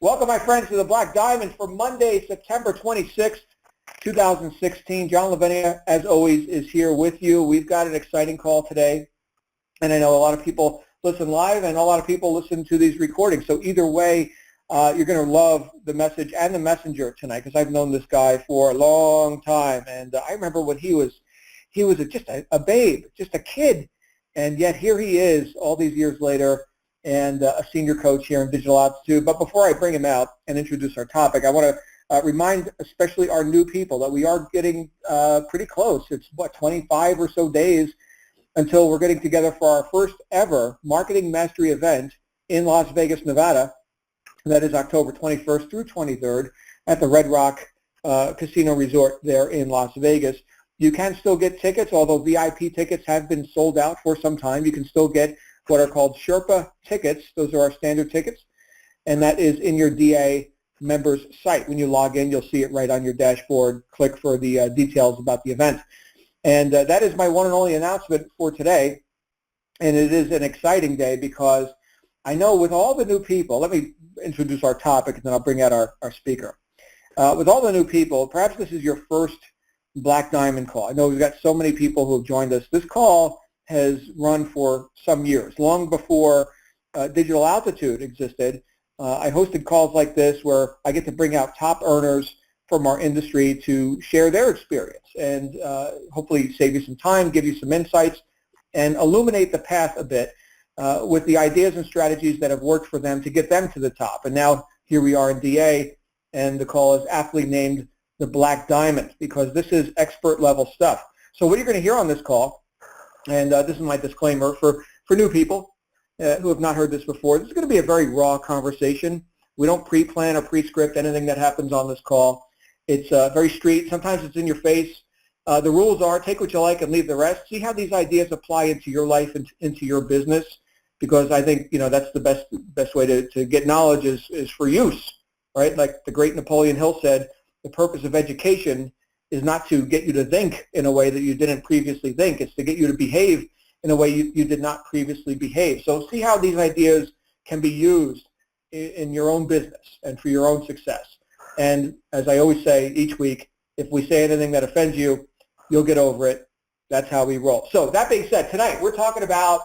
Welcome, my friends, to the Black Diamond for Monday, September 26th, 2016. John Lavinia, as always, is here with you. We've got an exciting call today, and I know a lot of people listen live and a lot of people listen to these recordings. So either way, you're going to love the message and the messenger tonight, because I've known this guy for a long time, and I remember when he was just a babe, just a kid, and yet here he is all these years later, and a senior coach here in Digital Altitude. But before I bring him out and introduce our topic, I want to remind especially our new people that we are getting pretty close. It's, 25 or so days until we're getting together for our first ever Marketing Mastery event in Las Vegas, Nevada. That is October 21st through 23rd at the Red Rock Casino Resort there in Las Vegas. You can still get tickets, although VIP tickets have been sold out for some time. You can still get what are called Sherpa tickets. Those are our standard tickets, and that is in your DA members site. When you log in, you'll see it right on your dashboard. Click for the details about the event. And that is my one and only announcement for today, and it is an exciting day because I know with all the new people, let me introduce our topic and then I'll bring out our speaker. With all the new people, perhaps this is your first Black Diamond call. I know we've got so many people who have joined us. This call has run for some years, long before Digital Altitude existed. I hosted calls like this where I get to bring out top earners from our industry to share their experience and hopefully save you some time, give you some insights, and illuminate the path a bit with the ideas and strategies that have worked for them to get them to the top. And now here we are in DA, and the call is aptly named the Black Diamond because this is expert level stuff. So what you're going to hear on this call, and this is my disclaimer for new people who have not heard this before, this is going to be a very raw conversation. We don't pre-plan or pre-script anything that happens on this call. It's very street. Sometimes it's in your face. The rules are take what you like and leave the rest. See how these ideas apply into your life and into your business, because I think that's the best way to get knowledge is for use, right? Like the great Napoleon Hill said, the purpose of education is not to get you to think in a way that you didn't previously think. It's to get you to behave in a way you did not previously behave. So see how these ideas can be used in your own business and for your own success. And as I always say each week, if we say anything that offends you, you'll get over it. That's how we roll. So that being said, tonight we're talking about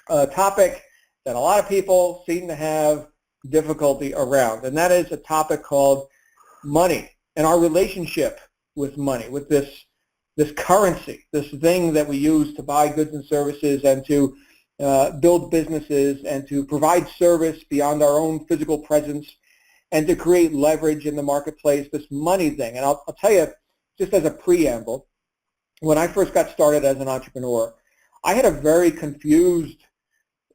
a topic that a lot of people seem to have difficulty around, and that is a topic called money and our relationship with money, with this currency, this thing that we use to buy goods and services and to build businesses and to provide service beyond our own physical presence and to create leverage in the marketplace, this money thing. And I'll tell you, just as a preamble, when I first got started as an entrepreneur, I had a very confused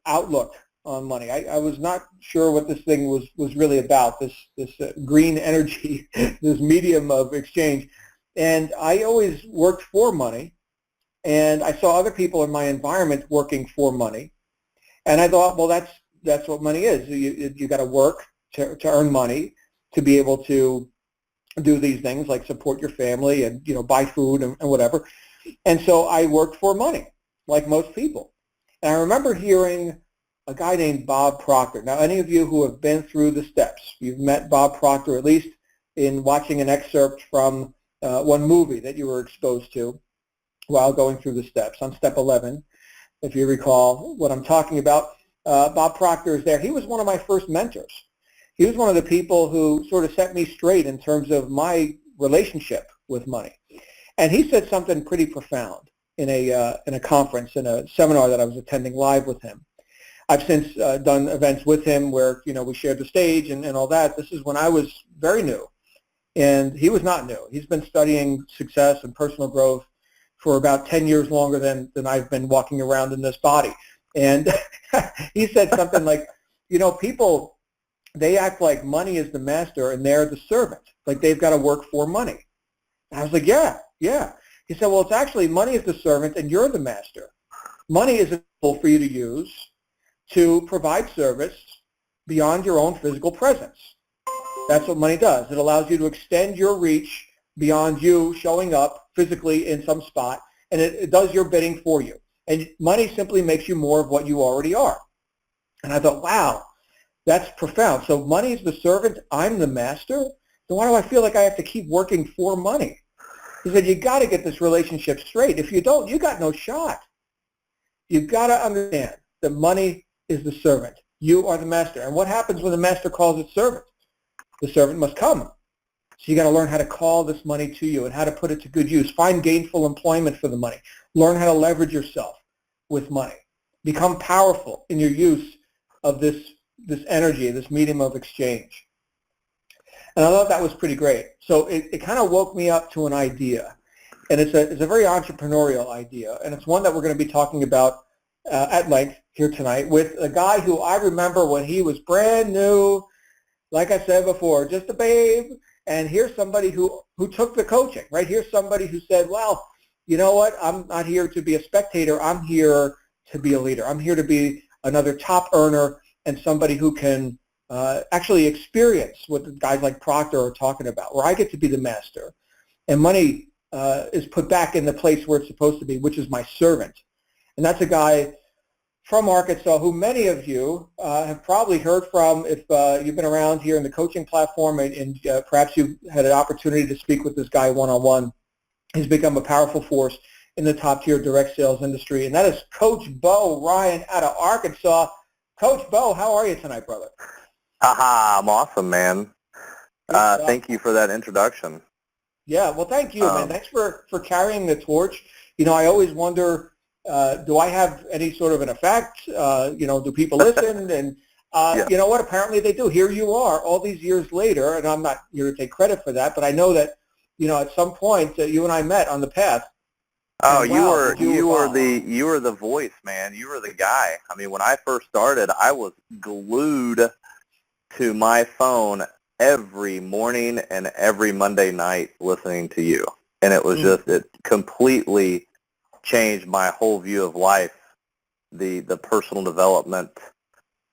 outlook on money. I was not sure what this thing was really about, this green energy, this medium of exchange. And I always worked for money, and I saw other people in my environment working for money. And I thought, well, that's what money is. You got to work to earn money to be able to do these things like support your family and buy food and whatever. And so I worked for money, like most people. And I remember hearing a guy named Bob Proctor. Now, any of you who have been through the steps, you've met Bob Proctor at least in watching an excerpt from one movie that you were exposed to while going through the steps. On step 11, if you recall what I'm talking about, Bob Proctor is there. He was one of my first mentors. He was one of the people who sort of set me straight in terms of my relationship with money. And he said something pretty profound in a conference, in a seminar that I was attending live with him. I've since done events with him where we shared the stage and all that. This is when I was very new, and he was not new. He's been studying success and personal growth for about 10 years longer than I've been walking around in this body. And he said something like, people, they act like money is the master and they're the servant, like they've got to work for money. And I was like, yeah. He said, well, it's actually money is the servant and you're the master. Money is a tool for you to use to provide service beyond your own physical presence. That's what money does. It allows you to extend your reach beyond you showing up physically in some spot, and it does your bidding for you. And money simply makes you more of what you already are. And I thought, wow, That's profound. So money is the servant, I'm the master. So why do I feel like I have to keep working for money? He said, you got to get this relationship straight. If you don't, you got no shot. You've got to understand that money is the servant. You are the master. And what happens when the master calls its servant? The servant must come. So you got to learn how to call this money to you and how to put it to good use. Find gainful employment for the money. Learn how to leverage yourself with money. Become powerful in your use of this energy, this medium of exchange. And I thought that was pretty great. So it kind of woke me up to an idea. And it's a very entrepreneurial idea. And it's one that we're going to be talking about at length here tonight with a guy who I remember when he was brand new, like I said before, just a babe. And here's somebody who took the coaching, right? Here's somebody who said, well, you know what? I'm not here to be a spectator. I'm here to be a leader. I'm here to be another top earner and somebody who can actually experience what guys like Proctor are talking about, where I get to be the master. And money is put back in the place where it's supposed to be, which is my servant. And that's a guy from Arkansas who many of you have probably heard from if you've been around here in the coaching platform and perhaps you've had an opportunity to speak with this guy one-on-one. He's become a powerful force in the top-tier direct sales industry, and that is Coach Beau Ryan out of Arkansas. Coach Beau, how are you tonight, brother? I'm awesome, man. Thank you for that introduction. Yeah, well, thank you, man. Thanks for carrying the torch. You know, I always wonder, do I have any sort of an effect? Do people listen? And Yeah. You know what? Apparently they do. Here you are all these years later, and I'm not here to take credit for that, but I know that, at some point you and I met on the path. Oh, And, you were the voice, man. You were the guy. I mean, when I first started, I was glued to my phone every morning and every Monday night listening to you. And it was it completely changed my whole view of life, the personal development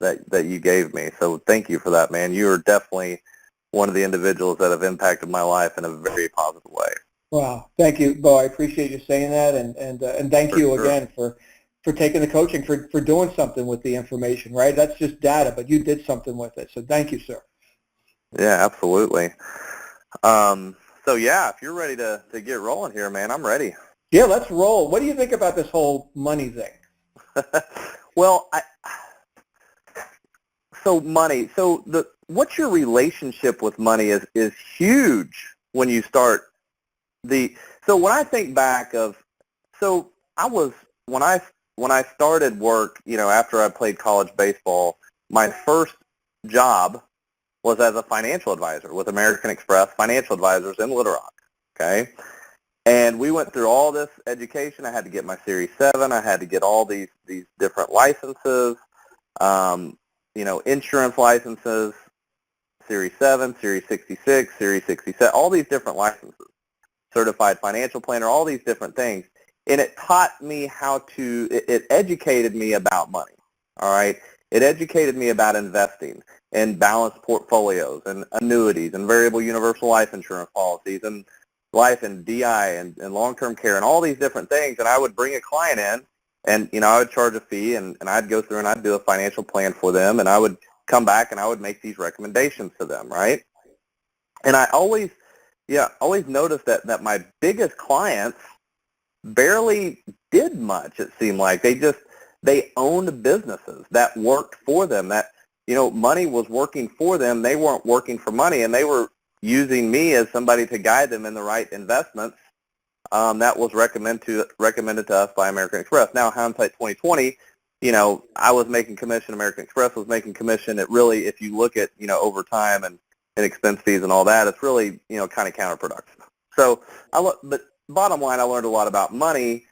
that you gave me. So thank you for that, man. You are definitely one of the individuals that have impacted my life in a very positive way. Wow. Thank you, Beau. I appreciate you saying that, and thank you again for taking the coaching, for doing something with the information, right? That's just data, but you did something with it. So thank you, sir. Yeah, absolutely. So yeah, if you're ready to get rolling here, man, I'm ready. Yeah, let's roll. What do you think about this whole money thing? Well, money. So what's your relationship with money is huge when you start so when I think back when I started work, after I played college baseball, my first job was as a financial advisor with American Express Financial Advisors in Little Rock, okay? And we went through all this education. I had to get my Series 7. I had to get all these different licenses, insurance licenses, Series 7, Series 66, Series 67, all these different licenses, certified financial planner, all these different things. And it taught me it educated me about money, all right? It educated me about investing and balanced portfolios and annuities and variable universal life insurance policies and life and DI and long-term care and all these different things. And I would bring a client in and, I would charge a fee and I'd go through and I'd do a financial plan for them and I would come back and I would make these recommendations to them, right? And I always noticed that my biggest clients barely did much, it seemed like. They owned businesses that worked for them, that, money was working for them. They weren't working for money, and they were using me as somebody to guide them in the right investments that was recommended to us by American Express. Now, hindsight 2020, I was making commission, American Express was making commission. It really, if you look at, over time and expense fees and all that, it's really, kind of counterproductive. So, but bottom line, I learned a lot about money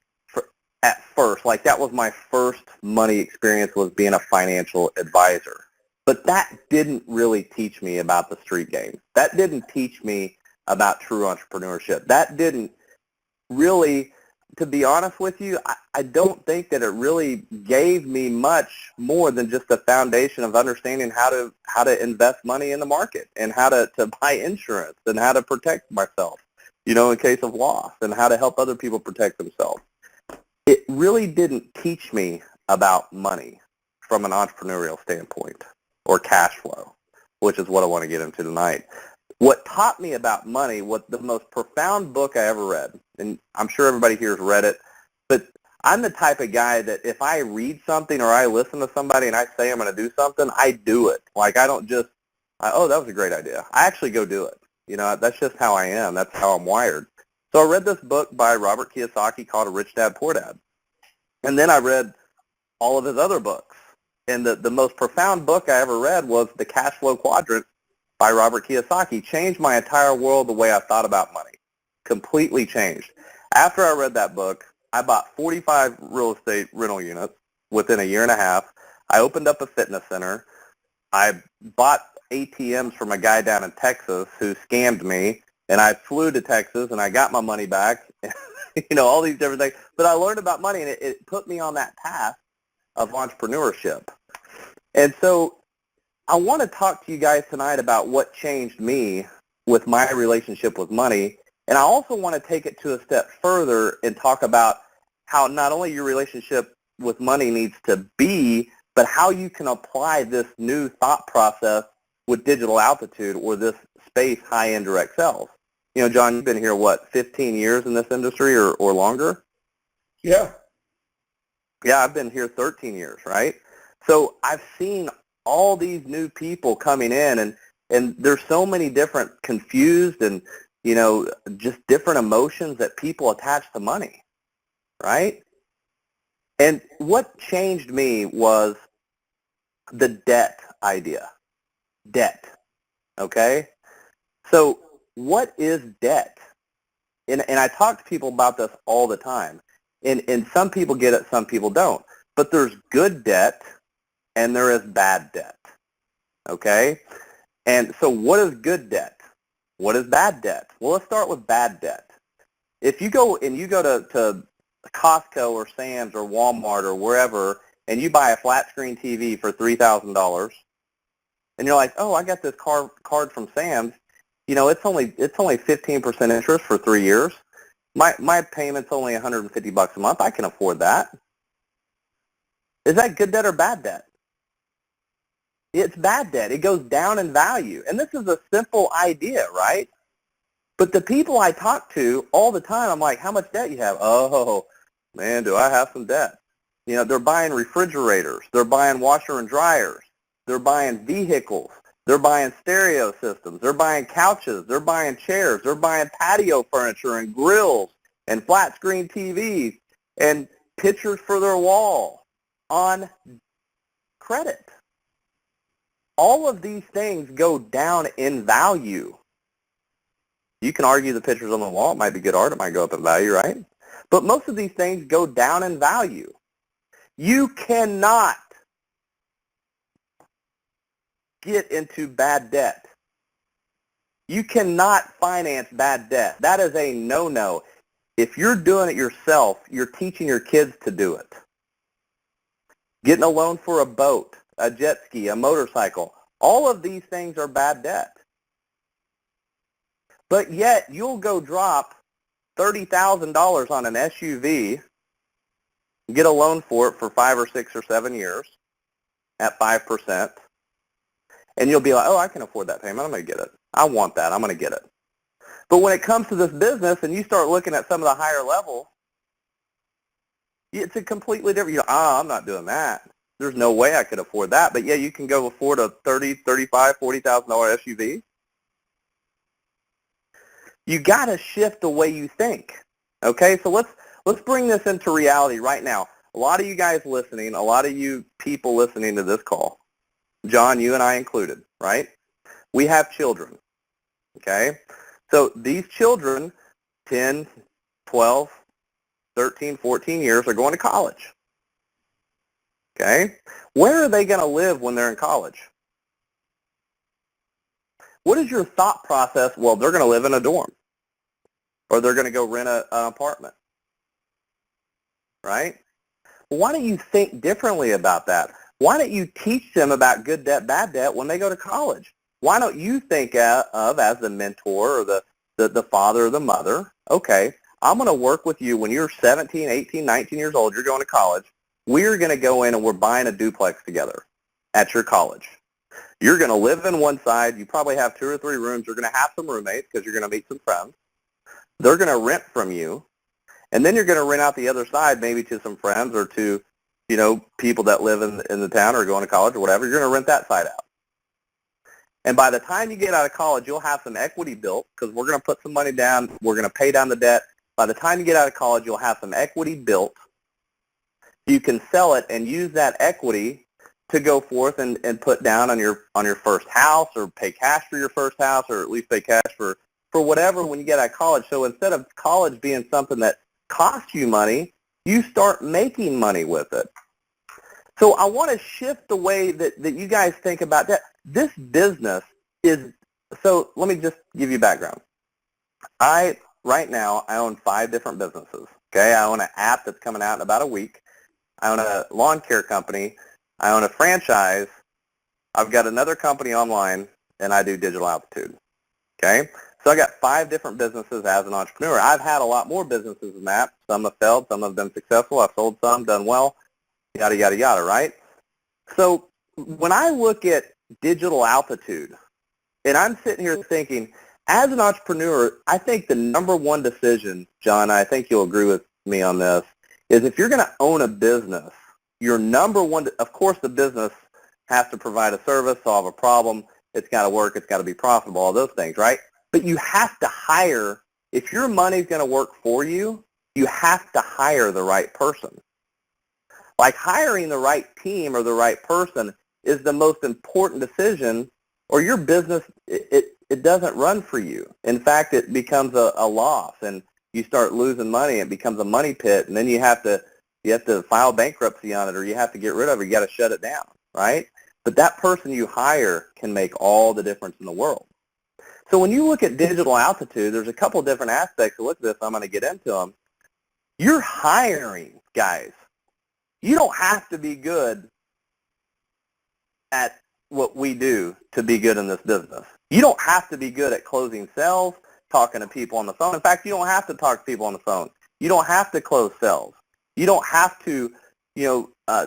at first. Like, that was my first money experience, was being a financial advisor. But that didn't really teach me about the street game. That didn't teach me about true entrepreneurship. That didn't really, to be honest with you, I don't think that it really gave me much more than just a foundation of understanding how to invest money in the market and how to buy insurance and how to protect myself, in case of loss, and how to help other people protect themselves. It really didn't teach me about money from an entrepreneurial standpoint. or cash flow, which is what I want to get into tonight. What taught me about money was the most profound book I ever read, and I'm sure everybody here has read it, but I'm the type of guy that if I read something or I listen to somebody and I say I'm going to do something, I do it. Like I don't just, oh, that was a great idea. I actually go do it. You know, that's just how I am. That's how I'm wired. So I read this book by Robert Kiyosaki called Rich Dad, Poor Dad. And then I read all of his other books. And the most profound book I ever read was The Cash Flow Quadrant by Robert Kiyosaki. Changed my entire world the way I thought about money. Completely changed. After I read that book, I bought 45 real estate rental units within a year and a half. I opened up a fitness center. I bought ATMs from a guy down in Texas who scammed me, and I flew to Texas and I got my money back. You know, all these different things. But I learned about money, and it put me on that path of entrepreneurship. And so I want to talk to you guys tonight about what changed me with my relationship with money. And I also want to take it to a step further and talk about how not only your relationship with money needs to be, but how you can apply this new thought process with digital altitude or this space high-end direct sales. You know, John, you've been here, what, 15 years in this industry or longer? Yeah. Yeah, I've been here 13 years, right? So I've seen all these new people coming in, and there's so many different confused and, you know, just different emotions that people attach to money, right? And what changed me was the debt idea. Debt, okay? So what is debt? And I talk to people about this all the time. And some people get it, some people don't. But there's good debt and there is bad debt, okay? And so what is good debt? What is bad debt? Well, let's start with bad debt. If you go to Costco or Sam's or Walmart or wherever and you buy a flat screen TV for $3,000 and you're like, oh, I got this card from Sam's, you know, it's only 15% interest for 3 years. My payment's only $150 a month. I can afford that. Is that good debt or bad debt? It's bad debt. It goes down in value. And this is a simple idea, right? But the people I talk to all the time, I'm like, how much debt you have? Oh, man, do I have some debt? You know, they're buying refrigerators. They're buying washer and dryers. They're buying vehicles. They're buying stereo systems. They're buying couches. They're buying chairs. They're buying patio furniture and grills and flat screen TVs and pictures for their wall on credit. All of these things go down in value. You can argue the pictures on the wall. It might be good art. It might go up in value, right? But most of these things go down in value. You cannot get into bad debt. You cannot finance bad debt. That is a no-no. If you're doing it yourself, you're teaching your kids to do it. Getting a loan for a boat, a jet ski, a motorcycle, all of these things are bad debt. But yet you'll go drop $30,000 on an SUV, get a loan for it for 5 or 6 or 7 years at 5%, and you'll be like, oh, I can afford that payment. I'm going to get it. I want that. I'm going to get it. But when it comes to this business and you start looking at some of the higher levels, it's a completely different, I'm not doing that. There's no way I could afford that. But yeah, you can go afford a $30,000, $35,000, $40,000 SUV. You got to shift the way you think. Okay, so let's bring this into reality right now. A lot of you guys listening, a lot of you people listening to this call, John, you and I included, right? We have children, okay? So these children, 10, 12, 13, 14 years, are going to college, okay? Where are they going to live when they're in college? What is your thought process? Well, they're going to live in a dorm, or they're going to go rent an apartment, right? Why don't you think differently about that? Why don't you teach them about good debt, bad debt when they go to college? Why don't you think of as the mentor or the father or the mother, okay, I'm going to work with you when you're 17, 18, 19 years old, you're going to college. We're going to go in and we're buying a duplex together at your college. You're going to live in one side. You probably have 2 or 3 rooms. You're going to have some roommates because you're going to meet some friends. They're going to rent from you. And then you're going to rent out the other side maybe to some friends or to, people that live in the town or going to college or whatever. You're going to rent that side out. And by the time you get out of college, you'll have some equity built because we're going to put some money down. We're going to pay down the debt. By the time you get out of college, you'll have some equity built. You can sell it and use that equity to go forth and put down on your first house or pay cash for your first house or at least pay cash for whatever when you get out of college. So instead of college being something that costs you money, you start making money with it. So I want to shift the way that you guys think about that. This business is, so let me just give you background. Right now, I own 5 different businesses. Okay, I own an app that's coming out in about a week. I own a lawn care company. I own a franchise. I've got another company online, and I do digital altitude. Okay, so I got 5 different businesses as an entrepreneur. I've had a lot more businesses than that. Some have failed. Some have been successful. I've sold some, done well, yada, yada, yada, right? So when I look at digital altitude, and I'm sitting here thinking, as an entrepreneur, I think the number one decision, John, I think you'll agree with me on this, is if you're going to own a business, your number one, of course the business has to provide a service, solve a problem, it's got to work, it's got to be profitable, all those things, right? But you have to hire, if your money's going to work for you, you have to hire the right person. Like hiring the right team or the right person is the most important decision, or your business, it doesn't run for you. In fact, it becomes a loss, and you start losing money. It becomes a money pit, and then you have to file bankruptcy on it, or you have to get rid of it. You got to shut it down, right? But that person you hire can make all the difference in the world. So when you look at digital altitude, there's a couple different aspects to look at this. I'm going to get into them. You're hiring guys. You don't have to be good at what we do to be good in this business. You don't have to be good at closing sales, talking to people on the phone. In fact, you don't have to talk to people on the phone. You don't have to close sales. You don't have to,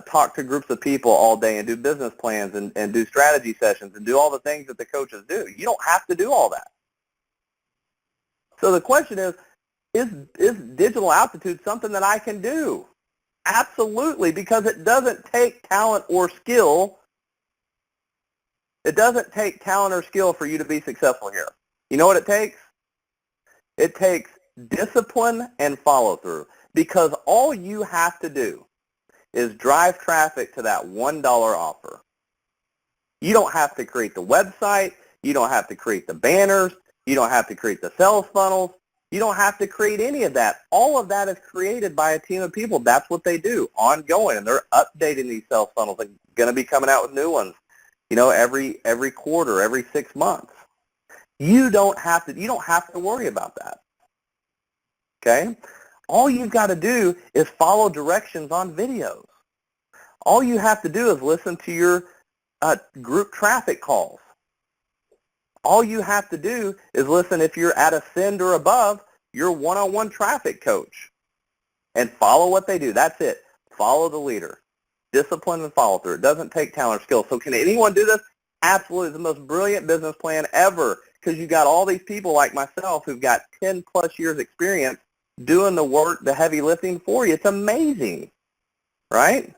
talk to groups of people all day and do business plans and do strategy sessions and do all the things that the coaches do. You don't have to do all that. So the question is digital altitude something that I can do? Absolutely, because it doesn't take talent or skill. It doesn't take talent or skill for you to be successful here. You know what it takes? It takes discipline and follow-through, because all you have to do is drive traffic to that $1 offer. You don't have to create the website. You don't have to create the banners. You don't have to create the sales funnels. You don't have to create any of that. All of that is created by a team of people. That's what they do, ongoing, and they're updating these sales funnels. They're going to be coming out with new ones, every quarter, every 6 months. You don't have to worry about that. Okay? All you've got to do is follow directions on videos. All you have to do is listen to your group traffic calls. All you have to do is listen, if you're at a send or above, your one-on-one traffic coach, and follow what they do. That's it. Follow the leader. Discipline and follow through. It doesn't take talent or skill. So can anyone do this? Absolutely. It's the most brilliant business plan ever, because you've got all these people like myself who've got 10 plus years experience doing the work, the heavy lifting for you. It's amazing, right?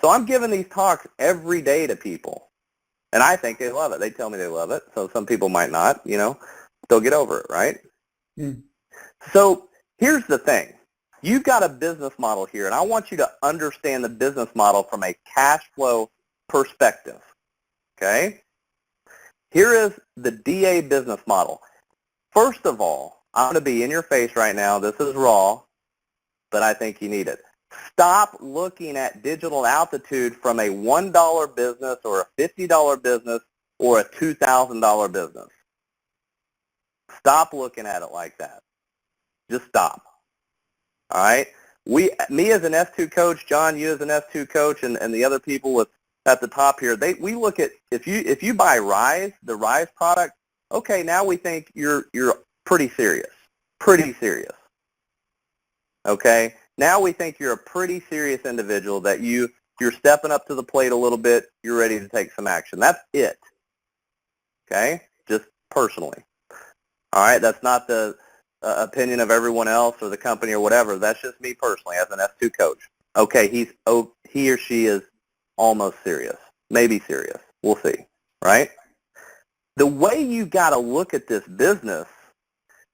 So I'm giving these talks every day to people. And I think they love it. They tell me they love it. So some people might not, they'll get over it, right? Mm. So here's the thing. You've got a business model here, and I want you to understand the business model from a cash flow perspective, okay? Here is the DA business model. First of all, I'm going to be in your face right now. This is raw, but I think you need it. Stop looking at digital altitude from a $1 business or a $50 business or a $2,000 business. Stop looking at it like that. Just stop. All right? Me as an S2 coach, John, you as an S2 coach, and the other people at the top here, we look at, if you buy Rise, the Rise product, okay, now we think you're pretty serious. Pretty serious. Okay? Now we think you're a pretty serious individual, that you You're stepping up to the plate a little bit. You're ready to take some action. That's it. Okay? Just personally. All right? That's not the opinion of everyone else or the company or whatever. That's just me personally as an S2 coach. Okay, he or she is almost serious. Maybe serious. We'll see. Right? The way you got to look at this business,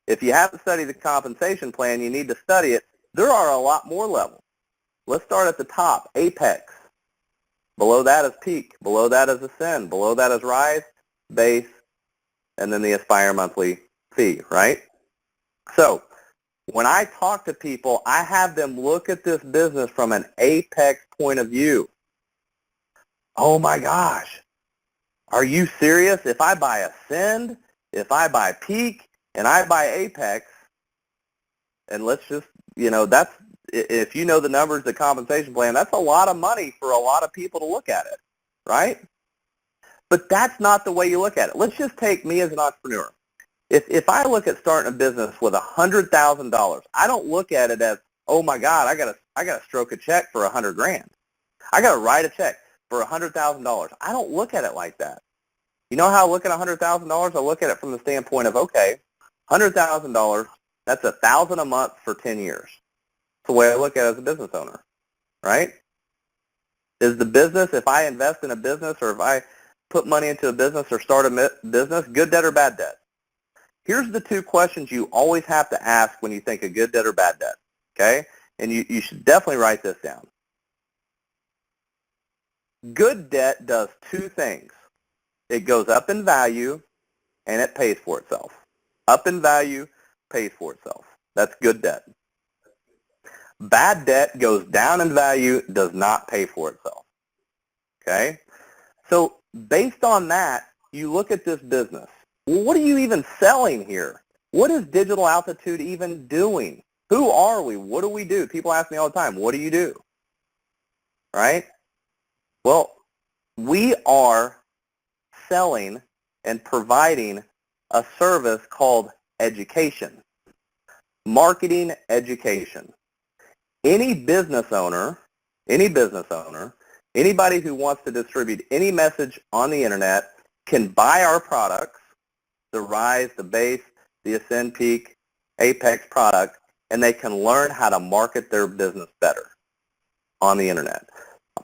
if you haven't studied the compensation plan, you need to study it. There are a lot more levels. Let's start at the top, Apex. Below that is Peak. Below that is Ascend. Below that is Rise, Base, and then the Aspire monthly fee, right? So when I talk to people, I have them look at this business from an Apex point of view. Oh my gosh, are you serious? If I buy Ascend, if I buy Peak, and I buy Apex, and let's just, that's, if you know the numbers, the compensation plan, that's a lot of money for a lot of people to look at it, right? But that's not the way you look at it. Let's just take me as an entrepreneur. If I look at starting a business with $100,000, I don't look at it as, oh my God, I gotta stroke a check for $100,000. I gotta write a check for $100,000. I don't look at it like that. You know how I look at $100,000? I look at it from the standpoint of, okay, $100,000, that's $1,000 a month for 10 years. That's the way I look at it as a business owner, right? Is the business, if I invest in a business or if I put money into a business or start a business, good debt or bad debt? Here's the two questions you always have to ask when you think of good debt or bad debt, okay? And you should definitely write this down. Good debt does two things. It goes up in value and it pays for itself. Up in value, pays for itself. That's good debt. Bad debt goes down in value, does not pay for itself. Okay? So based on that, you look at this business. Well, what are you even selling here? What is Digital Altitude even doing? Who are we? What do we do? People ask me all the time, what do you do? Right? Well, we are selling and providing a service called education. Marketing education. Any business owner, anybody who wants to distribute any message on the internet can buy our products, the Rise, the Base, the Ascend, Peak, Apex product, and they can learn how to market their business better on the internet.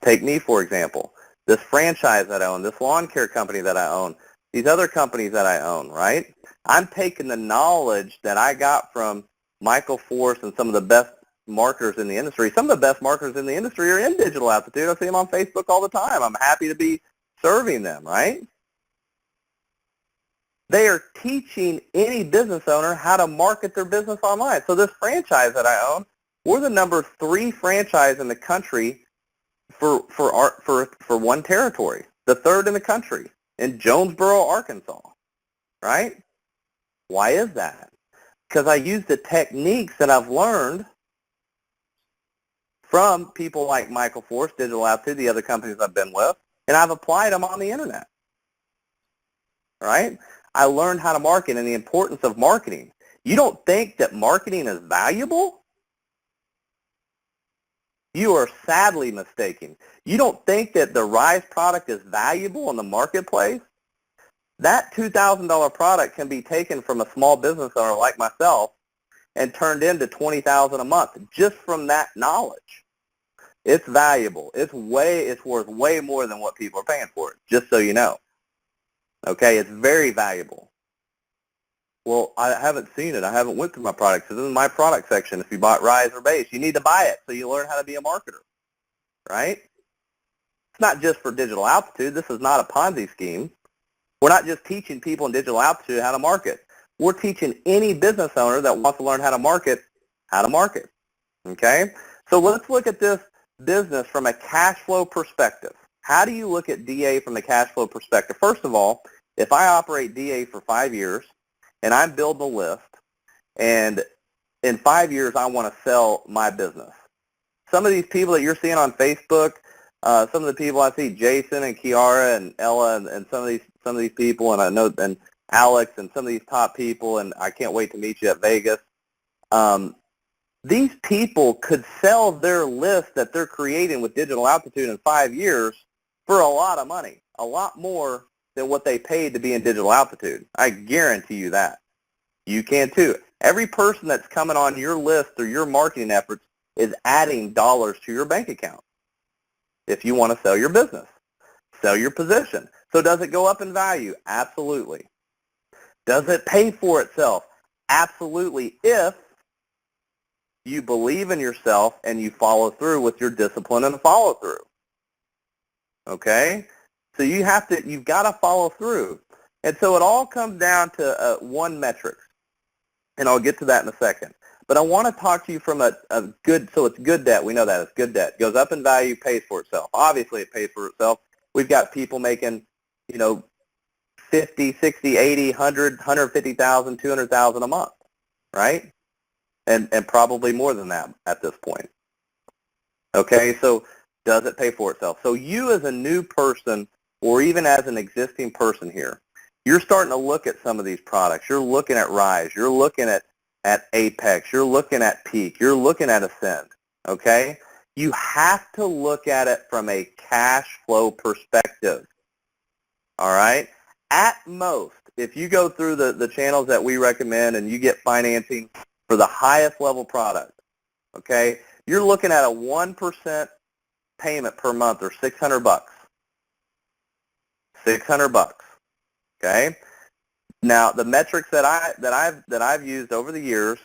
Take me, for example. This franchise that I own, this lawn care company that I own, these other companies that I own, right? I'm taking the knowledge that I got from Michael Force and some of the best marketers in the industry. Some of the best marketers in the industry are in Digital Altitude. I see them on Facebook all the time. I'm happy to be serving them, right? They are teaching any business owner how to market their business online. So this franchise that I own, we're the number 3 franchise in the country for one territory, the 3rd in the country in Jonesboro, Arkansas, right? Why is that? Because I use the techniques that I've learned from people like Michael Force, Digital Altitude, the other companies I've been with, and I've applied them on the internet, right? I learned how to market and the importance of marketing. You don't think that marketing is valuable? You are sadly mistaken. You don't think that the Rise product is valuable in the marketplace? That $2,000 product can be taken from a small business owner like myself and turned into $20,000 a month just from that knowledge. It's valuable. It's worth way more than what people are paying for it, just so you know. Okay, it's very valuable. Well, I haven't seen it. I haven't went through my products. It's in my product section. If you bought Rise or Base, you need to buy it so you learn how to be a marketer, right? It's not just for Digital Altitude. This is not a Ponzi scheme. We're not just teaching people in Digital Altitude how to market. We're teaching any business owner that wants to learn how to market, okay? So let's look at this business from a cash flow perspective. How do you look at DA from the cash flow perspective? First of all, if I operate DA for 5 years and I'm building a list and in 5 years I want to sell my business, some of these people that you're seeing on Facebook, some of the people I see, Jason and Kiara and Ella and some of these people, and I know, and Alex and some of these top people, and I can't wait to meet you at Vegas. these people could sell their list that they're creating with Digital Altitude in 5 years for a lot of money, a lot more than what they paid to be in Digital Altitude. I guarantee you that. You can too. Every person that's coming on your list through your marketing efforts is adding dollars to your bank account if you want to sell your business, sell your position. So does it go up in value? Absolutely. Does it pay for itself? Absolutely, if you believe in yourself and you follow through with your discipline and follow through. Okay? So you've got to follow through. And so it all comes down to one metric. And I'll get to that in a second. But I want to talk to you from a good, so it's good debt. We know that. It's good debt. Goes up in value, pays for itself. Obviously, it pays for itself. We've got people making, 50, 60, 80, 100, 150,000, 200,000 a month, right? And probably more than that at this point. Okay, so does it pay for itself? So you as a new person or even as an existing person here, you're starting to look at some of these products. You're looking at Rise. You're looking at Apex. You're looking at Peak. You're looking at Ascend, okay? You have to look at it from a cash flow perspective, all right? At most, if you go through the channels that we recommend and you get financing for the highest level product, okay, you're looking at a 1% payment per month or $600. $600, okay? Now, the metrics that I've used over the years,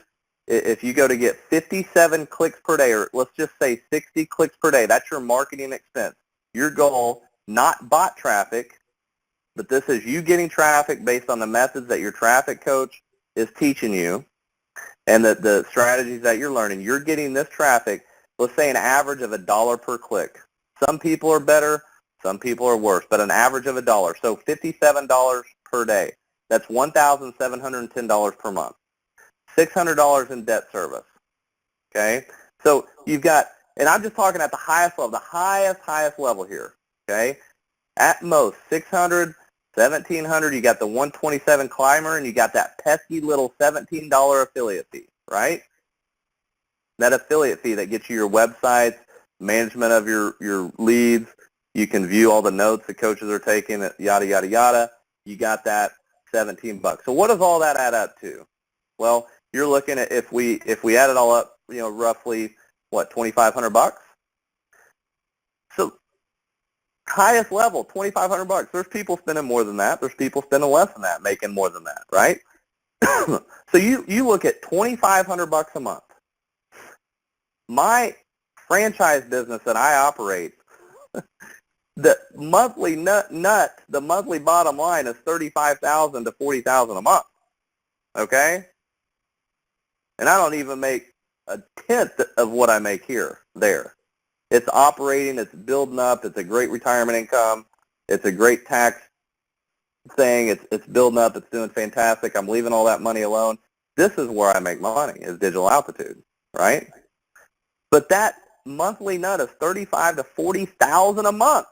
if you go to get 57 clicks per day, or let's just say 60 clicks per day, that's your marketing expense. Your goal, not bot traffic, but this is you getting traffic based on the methods that your traffic coach is teaching you and the strategies that you're learning. You're getting this traffic, let's say an average of $1 per click. Some people are better, some people are worse, but an average of $1. So $57 per day. That's $1,710 per month. $600 in debt service, okay? So you've got, and I'm just talking at the highest level, the highest level here, okay? At most, $600, $1,700, you got the 127 climber, and you got that pesky little $17 affiliate fee, right? That affiliate fee that gets you your websites, management of your leads, you can view all the notes the coaches are taking, yada, yada, yada. You got that $17. So what does all that add up to? Well, you're looking at, if we add it all up, roughly, what, $2,500? So highest level, $2,500. There's people spending more than that. There's people spending less than that, making more than that, right? So you look at $2,500 a month. My franchise business that I operate, the monthly the monthly bottom line is $35,000 to $40,000 a month. Okay? And I don't even make a tenth of what I make there. It's operating, it's building up, it's a great retirement income, it's a great tax thing, it's building up, it's doing fantastic, I'm leaving all that money alone. This is where I make money, is Digital Altitude, right? But that monthly nut is $35,000 to $40,000 a month.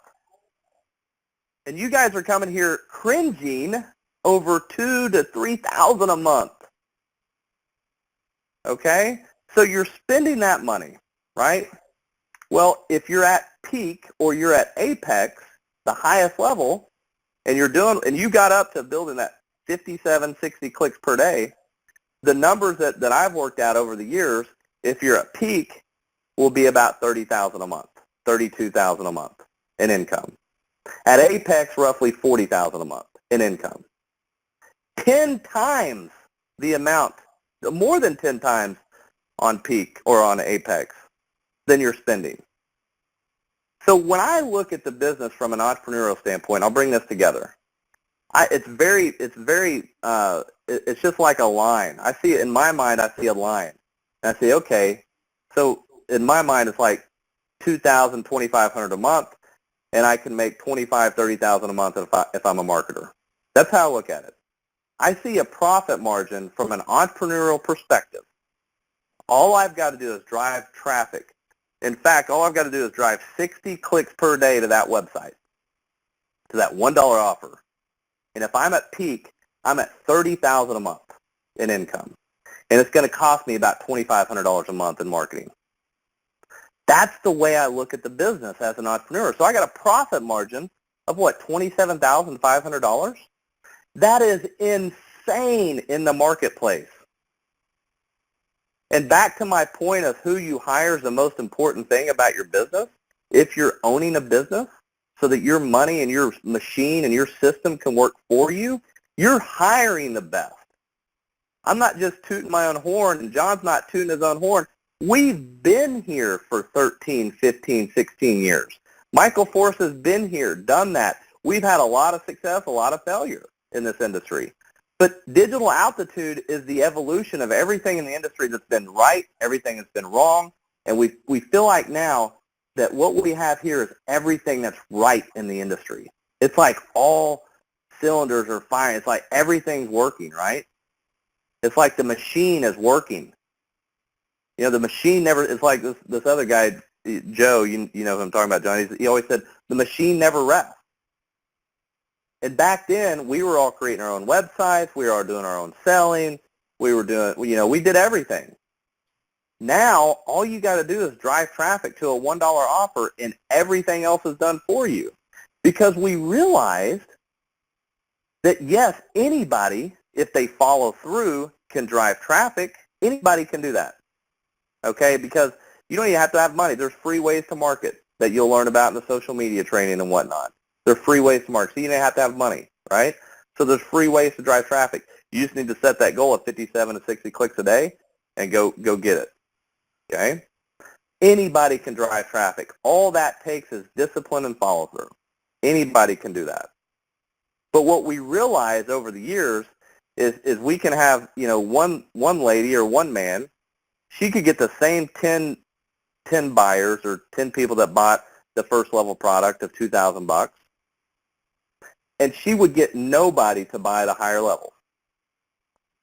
And you guys are coming here cringing over $2,000 to $3,000 a month. Okay? So you're spending that money, right? Well, if you're at peak or you're at apex, the highest level, and you got up to building that 57, 60 clicks per day, the numbers that I've worked out over the years, if you're at peak, will be about $30,000 a month, $32,000 a month in income. At apex, roughly $40,000 a month in income. 10 times the amount, more than 10 times on peak or on apex than you're spending. So when I look at the business from an entrepreneurial standpoint, I'll bring this together. It's just like a line. I see it in my mind. I see a line, and I say, okay. So in my mind, it's like $2,000, $2,500 a month, and I can make $25,000, $30,000 a month if I'm a marketer. That's how I look at it. I see a profit margin from an entrepreneurial perspective. All I've got to do is drive traffic. In fact, all I've got to do is drive 60 clicks per day to that website, to that $1 offer. And if I'm at peak, I'm at $30,000 a month in income. and it's going to cost me about $2,500 a month in marketing. That's the way I look at the business as an entrepreneur. So I got a profit margin of what, $27,500? That is insane in the marketplace. And back to my point of who you hire is the most important thing about your business. If you're owning a business so that your money and your machine and your system can work for you, you're hiring the best. I'm not just tooting my own horn, and John's not tooting his own horn. We've been here for 13, 15, 16 years. Michael Force has been here, done that. We've had a lot of success, a lot of failure in this industry. But digital altitude is the evolution of everything in the industry that's been right, everything that's been wrong, and we feel like now that what we have here is everything that's right in the industry. It's like all cylinders are firing. It's like everything's working, right? It's like the machine is working. You know, the machine never, it's like this other guy, Joe, you know who I'm talking about, John, he always said, the machine never rests. And back then, we were all creating our own websites, we were all doing our own selling, we were doing, you know, we did everything. Now, all you got to do is drive traffic to a $1 offer and everything else is done for you. Because we realized that, yes, anybody, if they follow through, can drive traffic. Anybody can do that, okay? Because you don't even have to have money. There's free ways to market that you'll learn about in the social media training and whatnot. There's free ways to market, so you don't have to have money, right? So there's free ways to drive traffic. You just need to set that goal of 57 to 60 clicks a day and go get it, okay? Anybody can drive traffic. All that takes is discipline and follow-through. Anybody can do that. But what we realize over the years is we can have, you know, one lady or one man, she could get the same 10 buyers or 10 people that bought the first level product of $2,000, and she would get nobody to buy the higher level,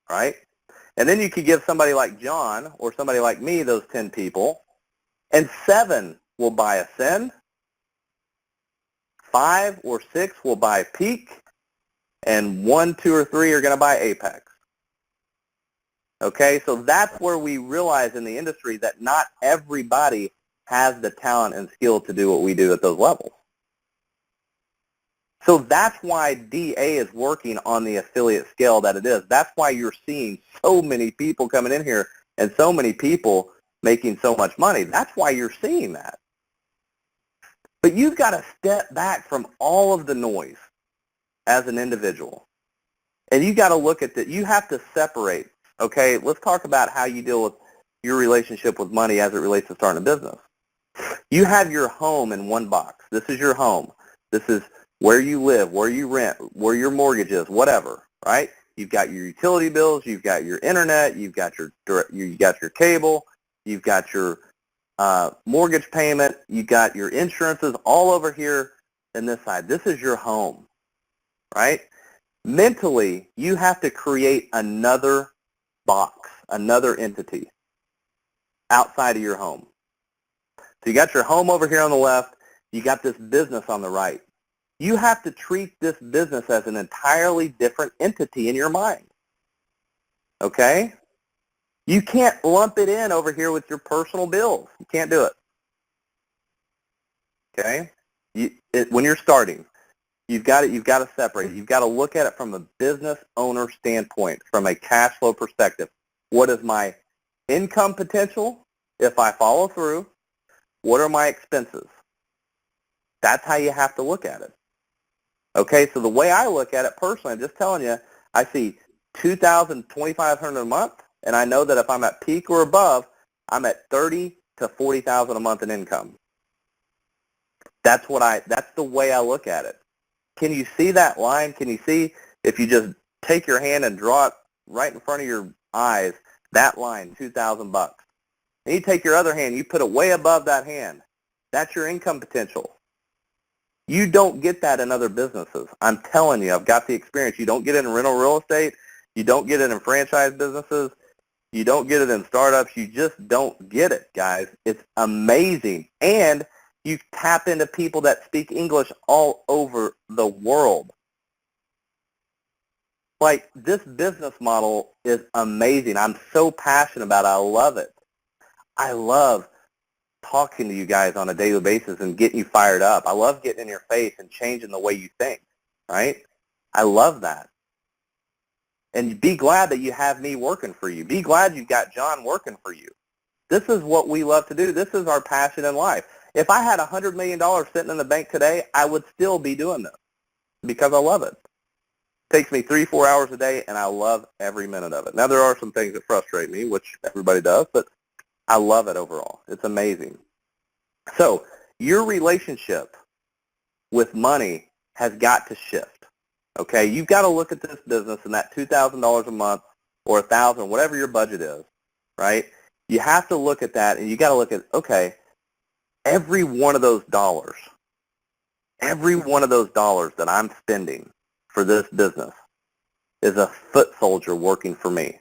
right? And then you could give somebody like John or somebody like me those 10 people, and 7 will buy Ascend, 5 or 6 will buy Peak, and 1, 2, or 3 are going to buy Apex. Okay, so that's where we realize in the industry that not everybody has the talent and skill to do what we do at those levels. So that's why DA is working on the affiliate scale that it is. That's why you're seeing so many people coming in here and so many people making so much money. That's why you're seeing that. But you've got to step back from all of the noise as an individual. And you got to look at that. You have to separate. Okay, let's talk about how you deal with your relationship with money as it relates to starting a business. You have your home in one box. This is your home. This is where you live, where you rent, where your mortgage is, whatever, right? You've got your utility bills, you've got your internet, you've got your cable, you've got your mortgage payment, you've got your insurances all over here in this side. This is your home, right? Mentally, you have to create another box, another entity outside of your home. So you got your home over here on the left, you got this business on the right. You have to treat this business as an entirely different entity in your mind, okay? You can't lump it in over here with your personal bills. You can't do it, okay? When you're starting, you've got to separate it. You've got to look at it from a business owner standpoint, from a cash flow perspective. What is my income potential if I follow through? What are my expenses? That's how you have to look at it. Okay, so the way I look at it personally, I'm just telling you, I see $2,000, $2,500 a month, and I know that if I'm at peak or above, I'm at $30,000 to $40,000 a month in income. That's the way I look at it. Can you see that line? Can you see, if you just take your hand and draw it right in front of your eyes, that line, $2,000. And you take your other hand, you put it way above that hand. That's your income potential. You don't get that in other businesses. I'm telling you, I've got the experience. You don't get it in rental real estate. You don't get it in franchise businesses. You don't get it in startups. You just don't get it, guys. It's amazing. And you tap into people that speak English all over the world. Like, this business model is amazing. I'm so passionate about it. I love it. I love talking to you guys on a daily basis and getting you fired up. I love getting in your face and changing the way you think, right? I love that. And be glad that you have me working for you. Be glad you've got John working for you. This is what we love to do. This is our passion in life. If I had $100 million sitting in the bank today, I would still be doing this because I love it. It takes me 3-4 hours a day, and I love every minute of it. Now, there are some things that frustrate me, which everybody does, but I love it overall. It's amazing. So your relationship with money has got to shift, okay? You've got to look at this business and that $2,000 a month or $1,000, whatever your budget is, right? You have to look at that, and you got to look at, okay, every one of those dollars that I'm spending for this business is a foot soldier working for me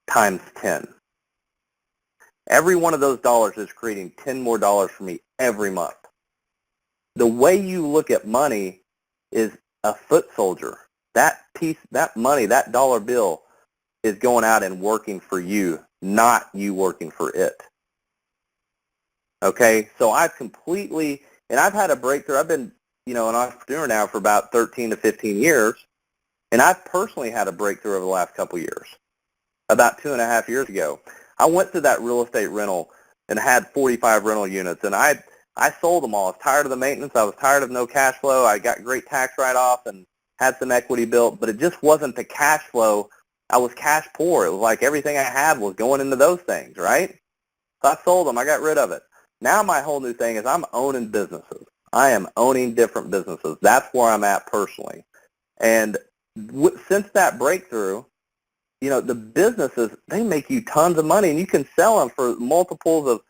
times 10. Every one of those dollars is creating 10 more dollars for me every month. The way you look at money is a foot soldier. That piece, that money, that dollar bill is going out and working for you, not you working for it. Okay, so I've completely, and I've had a breakthrough. I've been, an entrepreneur now for about 13 to 15 years, and I've personally had a breakthrough over the last couple years. About 2.5 years ago, I went through that real estate rental and had 45 rental units, and I sold them all. I was tired of the maintenance. I was tired of no cash flow. I got great tax write-off and had some equity built, but it just wasn't the cash flow. I was cash poor. It was like everything I had was going into those things, right? So I sold them. I got rid of it. Now my whole new thing is I'm owning businesses. I am owning different businesses. That's where I'm at personally. And since that breakthrough, the businesses, they make you tons of money, and you can sell them for multiples of,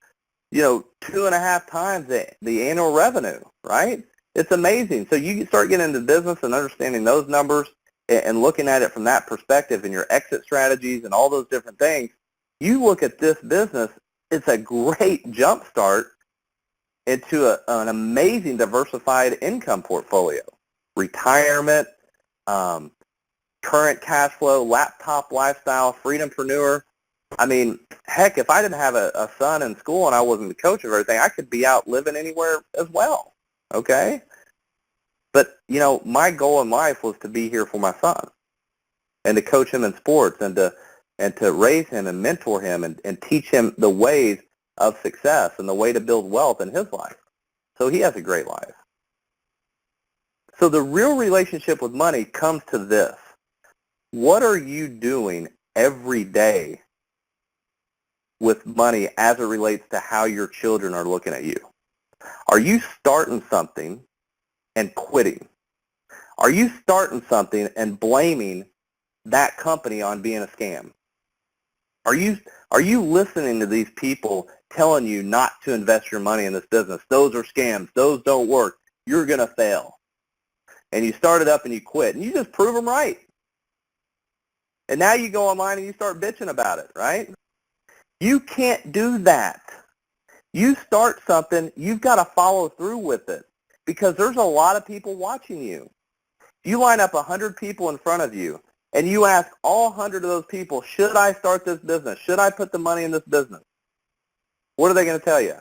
2.5 times the annual revenue, right? It's amazing. So you start getting into business and understanding those numbers and looking at it from that perspective and your exit strategies and all those different things. You look at this business, it's a great jump start into an amazing diversified income portfolio. Retirement, current cash flow, laptop lifestyle, freedompreneur. I mean, heck, if I didn't have a son in school and I wasn't the coach of everything, I could be out living anywhere as well, okay? But, my goal in life was to be here for my son and to coach him in sports and to raise him and mentor him and teach him the ways of success and the way to build wealth in his life. So he has a great life. So the real relationship with money comes to this. What are you doing every day with money as it relates to how your children are looking at you? Are you starting something and quitting? Are you starting something and blaming that company on being a scam? Are you listening to these people telling you not to invest your money in this business? Those are scams. Those don't work. You're going to fail. And you start it up and you quit. And you just prove them right. And now you go online and you start bitching about it, right? You can't do that. You start something, you've got to follow through with it because there's a lot of people watching you. You line up 100 people in front of you and you ask all 100 of those people, should I start this business? Should I put the money in this business? What are they going to tell you?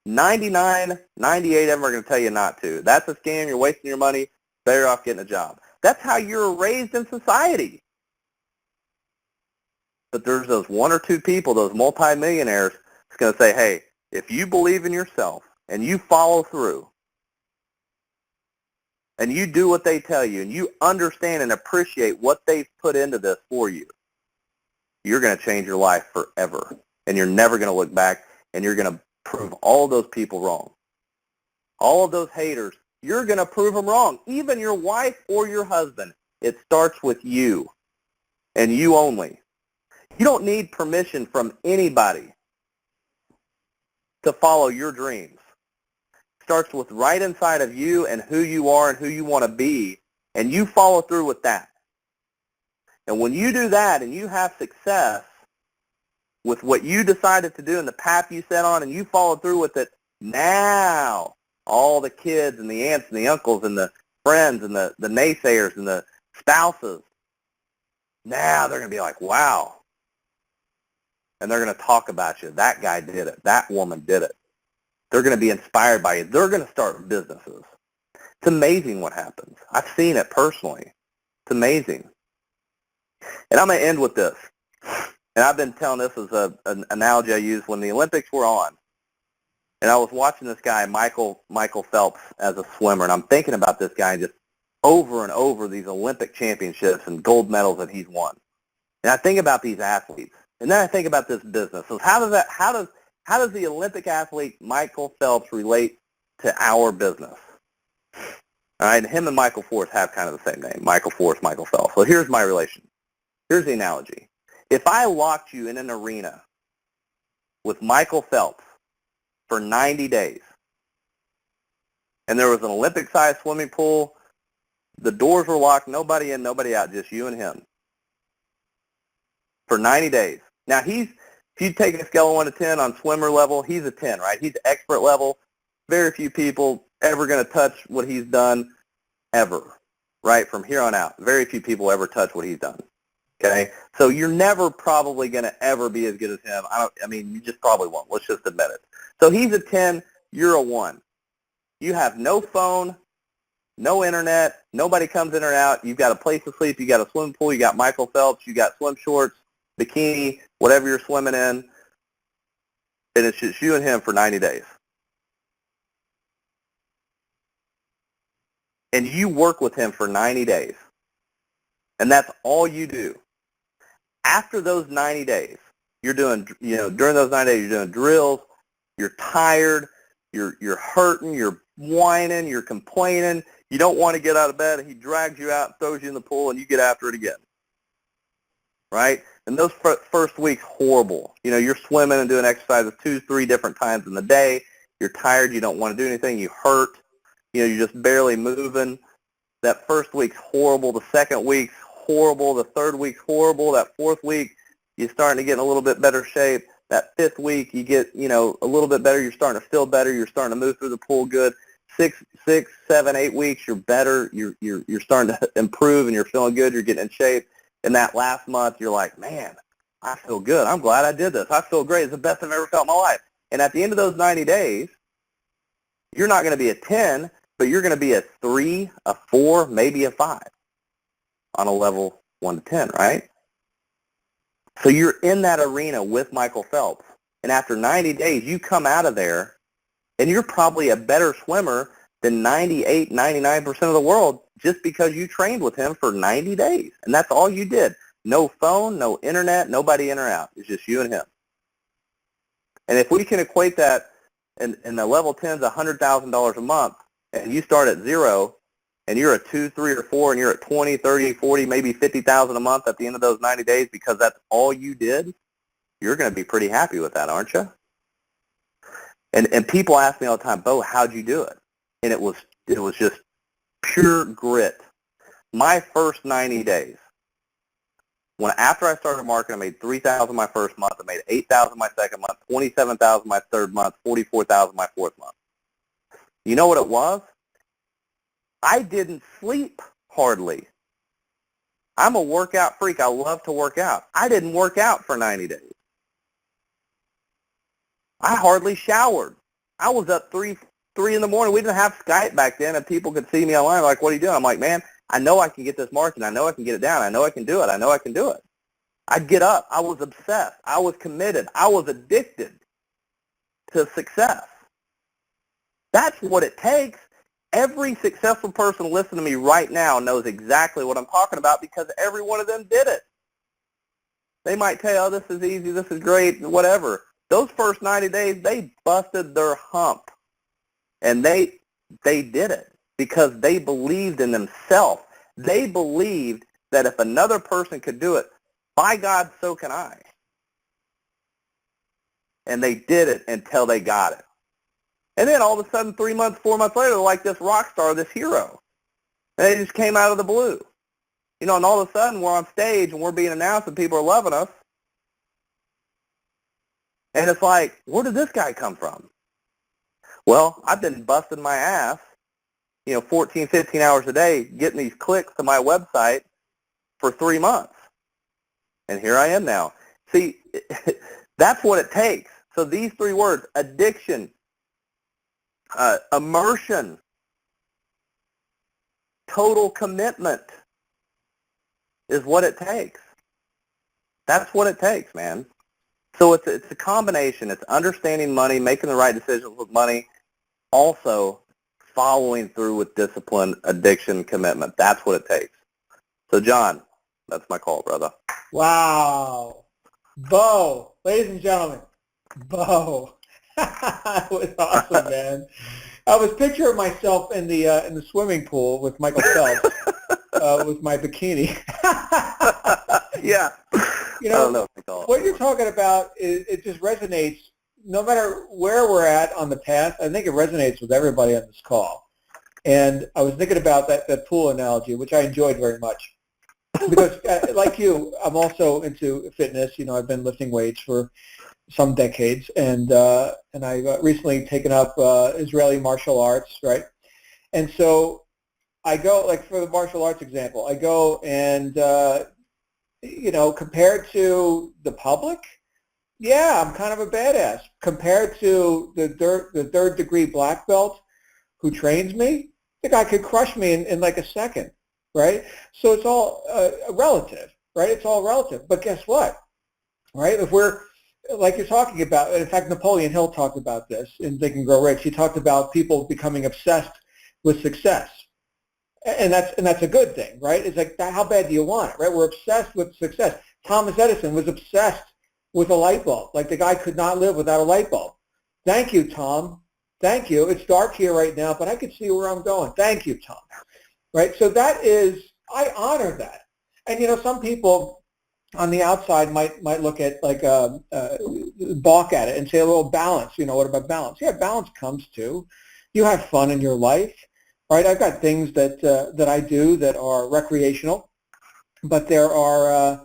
99, 98 of them are going to tell you not to. That's a scam. You're wasting your money. Better off getting a job. That's how you're raised in society. But there's those 1 or 2 people, those multimillionaires, that's going to say, hey, if you believe in yourself and you follow through and you do what they tell you and you understand and appreciate what they've put into this for you, you're going to change your life forever. And you're never going to look back, and you're going to prove all those people wrong. All of those haters, you're going to prove them wrong. Even your wife or your husband. It starts with you and you only. You don't need permission from anybody to follow your dreams. It starts with right inside of you and who you are and who you want to be, and you follow through with that. And when you do that and you have success with what you decided to do and the path you set on and you follow through with it, now all the kids and the aunts and the uncles and the friends and the naysayers and the Spouses, now they're going to be like, wow. And they're going to talk about you. That guy did it. That woman did it. They're going to be inspired by you. They're going to start businesses. It's amazing what happens. I've seen it personally. It's amazing. And I'm going to end with this. And I've been telling this as an analogy I used when the Olympics were on. And I was watching this guy, Michael Phelps, as a swimmer. And I'm thinking about this guy just over and over, these Olympic championships and gold medals that he's won. And I think about these athletes. And then I think about this business. So how does the Olympic athlete Michael Phelps relate to our business? All right, and him and Michael Force have kind of the same name, Michael Force, Michael Phelps. So here's my relation. Here's the analogy. If I locked you in an arena with Michael Phelps for 90 days, and there was an Olympic-sized swimming pool, the doors were locked, nobody in, nobody out, just you and him, for 90 days. Now, if you take a scale of 1 to 10 on swimmer level, he's a 10, right? He's expert level. Very few people ever going to touch what he's done ever, right? From here on out, very few people ever touch what he's done, okay? So you're never probably going to ever be as good as him. I mean, you just probably won't. Let's just admit it. So he's a 10, you're a 1. You have no phone, no internet, nobody comes in or out. You've got a place to sleep. You got a swimming pool. You got Michael Phelps. You got swim shorts, bikini, whatever you're swimming in, and it's just you and him for 90 days. And you work with him for 90 days, and that's all you do. After those 90 days, you're doing, during those 90 days, you're doing drills, you're tired, you're hurting, you're whining, you're complaining, you don't want to get out of bed, and he drags you out, throws you in the pool, and you get after it again, right? And those first weeks, horrible. You're swimming and doing exercises 2-3 different times in the day. You're tired. You don't want to do anything. You hurt. You're just barely moving. That first week's horrible. The second week's horrible. The third week's horrible. That fourth week, you're starting to get in a little bit better shape. That fifth week, you get, a little bit better. You're starting to feel better. You're starting to move through the pool good. 6, 7, 8 weeks, you're better. You're starting to improve, and you're feeling good. You're getting in shape. And that last month, you're like, man, I feel good. I'm glad I did this. I feel great. It's the best I've ever felt in my life. And at the end of those 90 days, you're not going to be a 10, but you're going to be a 3, a 4, maybe a 5 on a level 1 to 10, right? So you're in that arena with Michael Phelps. And after 90 days, you come out of there, and you're probably a better swimmer than 98, 99% of the world just because you trained with him for 90 days. And that's all you did. No phone, no internet, nobody in or out. It's just you and him. And if we can equate that, and the level 10 is $100,000 a month, and you start at 0, and you're at 2, 3, or 4, and you're at 20, 30, 40, maybe 50,000 a month at the end of those 90 days because that's all you did, you're going to be pretty happy with that, aren't you? And people ask me all the time, Beau, how'd you do it? And it was just pure grit. My first 90 days, after I started marketing, I made $3,000 my first month, I made $8,000 my second month, $27,000 my third month, $44,000 my fourth month. You know what it was? I didn't sleep hardly. I'm a workout freak. I love to work out. I didn't work out for 90 days. I hardly showered. I was up 3 in the morning. We didn't have Skype back then, and people could see me online like, what are you doing? I'm like, man, I know I can get this marketing. I know I can get it down. I know I can do it. I know I can do it. I'd get up. I was obsessed. I was committed. I was addicted to success. That's what it takes. Every successful person listening to me right now knows exactly what I'm talking about because every one of them did it. They might tell you, oh, this is easy, this is great, whatever. Those first 90 days, they busted their hump. And they did it because they believed in themselves. They believed that if another person could do it, by God, so can I. And they did it until they got it. And then all of a sudden, 3 months, 4 months later, they're like this rock star, this hero. And they just came out of the blue. And all of a sudden, we're on stage and we're being announced and people are loving us. And it's like, where did this guy come from? Well, I've been busting my ass, 14, 15 hours a day, getting these clicks to my website for 3 months. And here I am now. See, that's what it takes. So these 3 words, addiction, immersion, total commitment, is what it takes. That's what it takes, man. So it's a combination. It's understanding money, making the right decisions with money, also following through with discipline, addiction, commitment. That's what it takes. So, John, that's my call, brother. Wow. Beau, ladies and gentlemen, Beau. That was awesome, man. I was picturing myself in the swimming pool with Michael Phelps with my bikini. Yeah. You know, what you're talking about, it just resonates no matter where we're at on the path. I think it resonates with everybody on this call. And I was thinking about that pool analogy, which I enjoyed very much. Because like you, I'm also into fitness. You know, I've been lifting weights for some decades, and I've recently taken up Israeli martial arts, right? And so I go, like for the martial arts example, I go and, you know, compared to the public, yeah, I'm kind of a badass. Compared to the third degree black belt who trains me, the guy could crush me in like a second, right? So it's all relative, right? It's all relative. But guess what, right? If we're, like you're talking about, in fact, Napoleon Hill talked about this in Think and Grow Rich. He talked about people becoming obsessed with success. And that's a good thing, right? It's like, how bad do you want it, right? We're obsessed with success. Thomas Edison was obsessed with a light bulb. Like the guy could not live without a light bulb. Thank you, Tom. Thank you. It's dark here right now, but I can see where I'm going. Thank you, Tom. Right? So that is, I honor that. And, you know, some people on the outside might look at like balk at it and say, well, balance. You know, what about balance? Yeah, balance comes too. You have fun in your life. Right, I've got things that I do that are recreational, but there are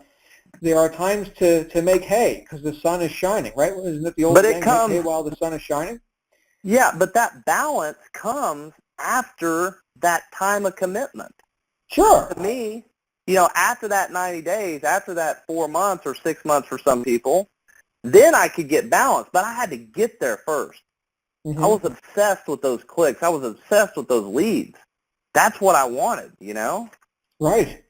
times to make hay because the sun is shining. Right? Isn't it the old saying, make hay while the sun is shining? Yeah, but that balance comes after that time of commitment. Sure. To me, you know, after that 90 days, after that 4 months or 6 months for some people, then I could get balance. But I had to get there first. Mm-hmm. I was obsessed with those clicks. I was obsessed with those leads. That's what I wanted, you know? Right.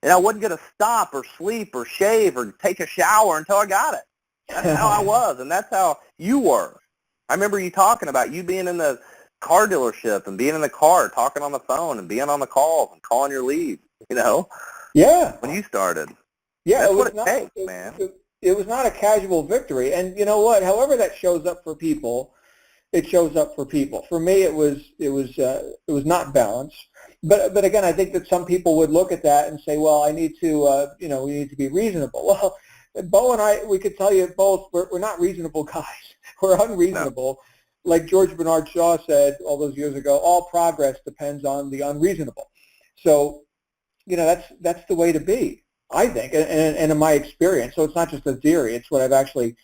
And I wasn't going to stop or sleep or shave or take a shower until I got it. That's how I was, and that's how you were. I remember you talking about you being in the car dealership and being in the car, talking on the phone and being on the calls and calling your leads, you know? Yeah. When you started. Yeah, that's what it takes, man. It was not a casual victory. And you know what? However that shows up for people, it shows up for people. For me, it was not balanced. But again, I think that some people would look at that and say, well, I need to, you know, we need to be reasonable. Well, Beau and I, we could tell you both, we're not reasonable guys. We're unreasonable. No. Like George Bernard Shaw said all those years ago, all progress depends on the unreasonable. So, you know, that's the way to be, I think, and in my experience. So it's not just a theory. It's what I've actually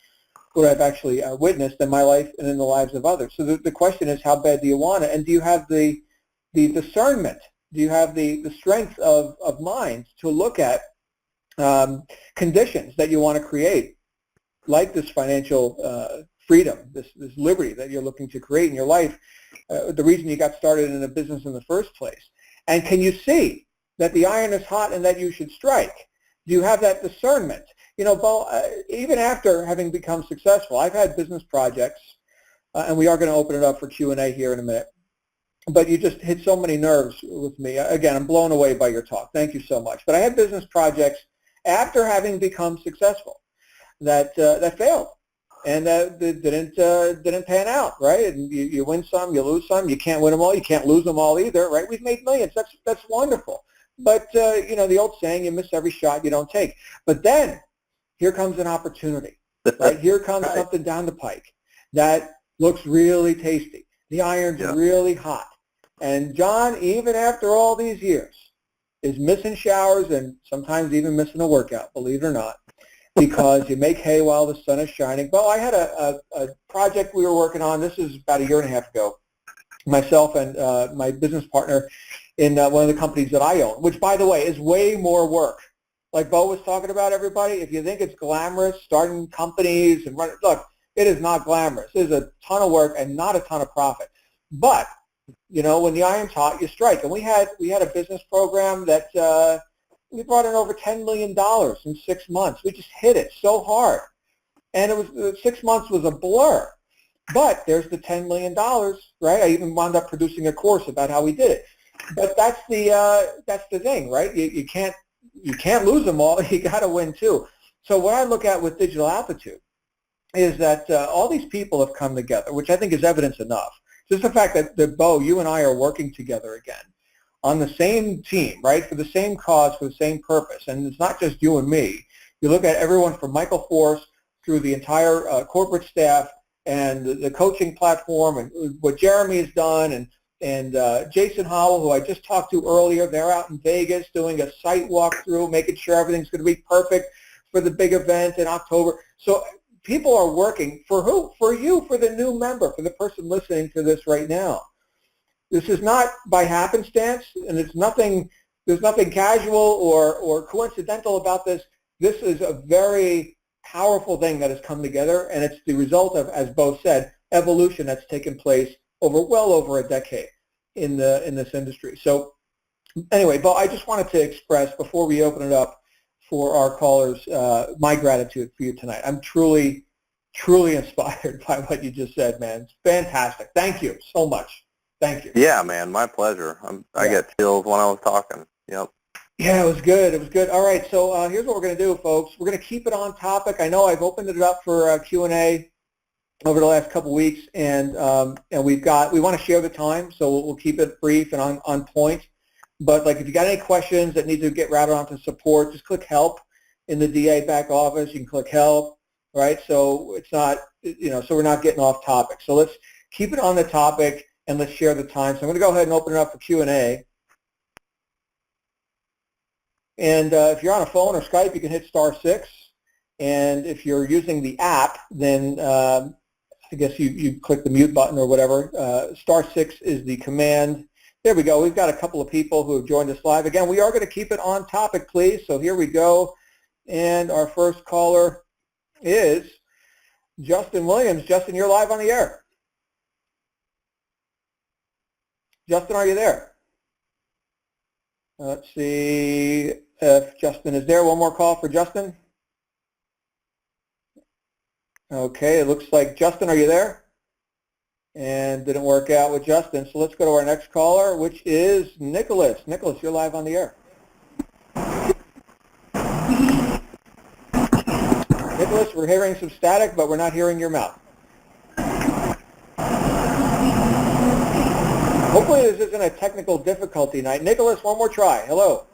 witnessed in my life and in the lives of others. So the question is, how bad do you want it? And do you have the discernment? Do you have the strength of mind to look at conditions that you want to create, like this financial freedom, this liberty that you're looking to create in your life, the reason you got started in a business in the first place? And can you see that the iron is hot and that you should strike? Do you have that discernment? You know, Beau, even after having become successful, I've had business projects, and we are going to open it up for Q&A here in a minute. But you just hit so many nerves with me. Again, I'm blown away by your talk. Thank you so much. But I had business projects after having become successful that failed and that didn't pan out, right? And you win some, you lose some. You can't win them all. You can't lose them all either, right? We've made millions. That's wonderful. But you know, the old saying, you miss every shot you don't take. But then here comes an opportunity, right? Here comes right. Something down the pike that looks really tasty. The iron's really hot. And John, even after all these years, is missing showers and sometimes even missing a workout, believe it or not, because you make hay while the sun is shining. Well, I had a project we were working on. This is about a year and a half ago. Myself and my business partner in one of the companies that I own, which, by the way, is way more work like Beau was talking about, everybody, if you think it's glamorous, starting companies and running, look, it is not glamorous. It is a ton of work and not a ton of profit. But, when the iron's hot, you strike. And we had a business program that we brought in over $10 million in 6 months. We just hit it so hard. And it was 6 months was a blur. But there's the $10 million, right? I even wound up producing a course about how we did it. But that's the thing, right? You can't lose them all. You got to win too. So what I look at with Digital Altitude is that all these people have come together, which I think is evidence enough. Just the fact that Beau, you and I are working together again on the same team, right, for the same cause, for the same purpose. And it's not just you and me. You look at everyone from Michael Force through the entire corporate staff and the coaching platform and what Jeremy has done and Jason Howell, who I just talked to earlier. They're out in Vegas doing a site walkthrough, making sure everything's going to be perfect for the big event in October. So people are working for who? For you, for the new member, for the person listening to this right now. This is not by happenstance, and there's nothing casual or coincidental about this. This is a very powerful thing that has come together, and it's the result of, as Beau said, evolution that's taken place well over a decade in this industry. So anyway, Beau, I just wanted to express, before we open it up for our callers, my gratitude for you tonight. I'm truly, truly inspired by what you just said, man. It's fantastic. Thank you so much. Thank you. Yeah, man, my pleasure. I get chills when I was talking. Yep. Yeah, it was good. It was good. All right, so here's what we're going to do, folks. We're going to keep it on topic. I know I've opened it up for Q&A over the last couple of weeks, and we want to share the time, so we'll keep it brief and on point. But like, if you got any questions that need to get routed onto support, just click help in the DA back office. You can click help, right? So it's not, so we're not getting off topic. So let's keep it on the topic and let's share the time. So I'm going to go ahead and open it up for Q&A. And if you're on a phone or Skype, you can hit *6. And if you're using the app, then I guess you click the mute button or whatever. *6 is the command. There we go. We've got a couple of people who have joined us live. Again, we are going to keep it on topic, please. So here we go. And our first caller is Justin Williams. Justin, you're live on the air. Justin, are you there? Let's see if Justin is there. One more call for Justin. Okay, it looks like Justin, are you there? And didn't work out with Justin. So let's go to our next caller, which is Nicholas. Nicholas, you're live on the air. Nicholas, we're hearing some static, but we're not hearing your mouth. Hopefully this isn't a technical difficulty night. Nicholas, one more try. Hello.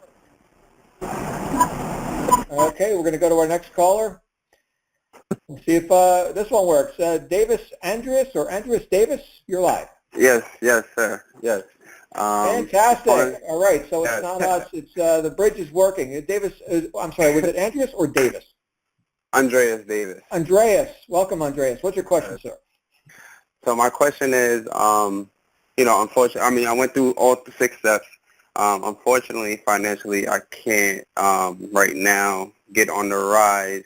Okay, we're going to go to our next caller. We'll see if this one works. Davis Andreas or Andreas Davis, you're live. Yes, sir. Yes. Fantastic. All right, so it's not us. It's the bridge is working. Davis, I'm sorry, was it Andreas or Davis? Andreas Davis. Andreas. Welcome, Andreas. What's your question, sir? So my question is, unfortunately, I went through all the 6 steps. Unfortunately, financially, I can't right now get on the Rise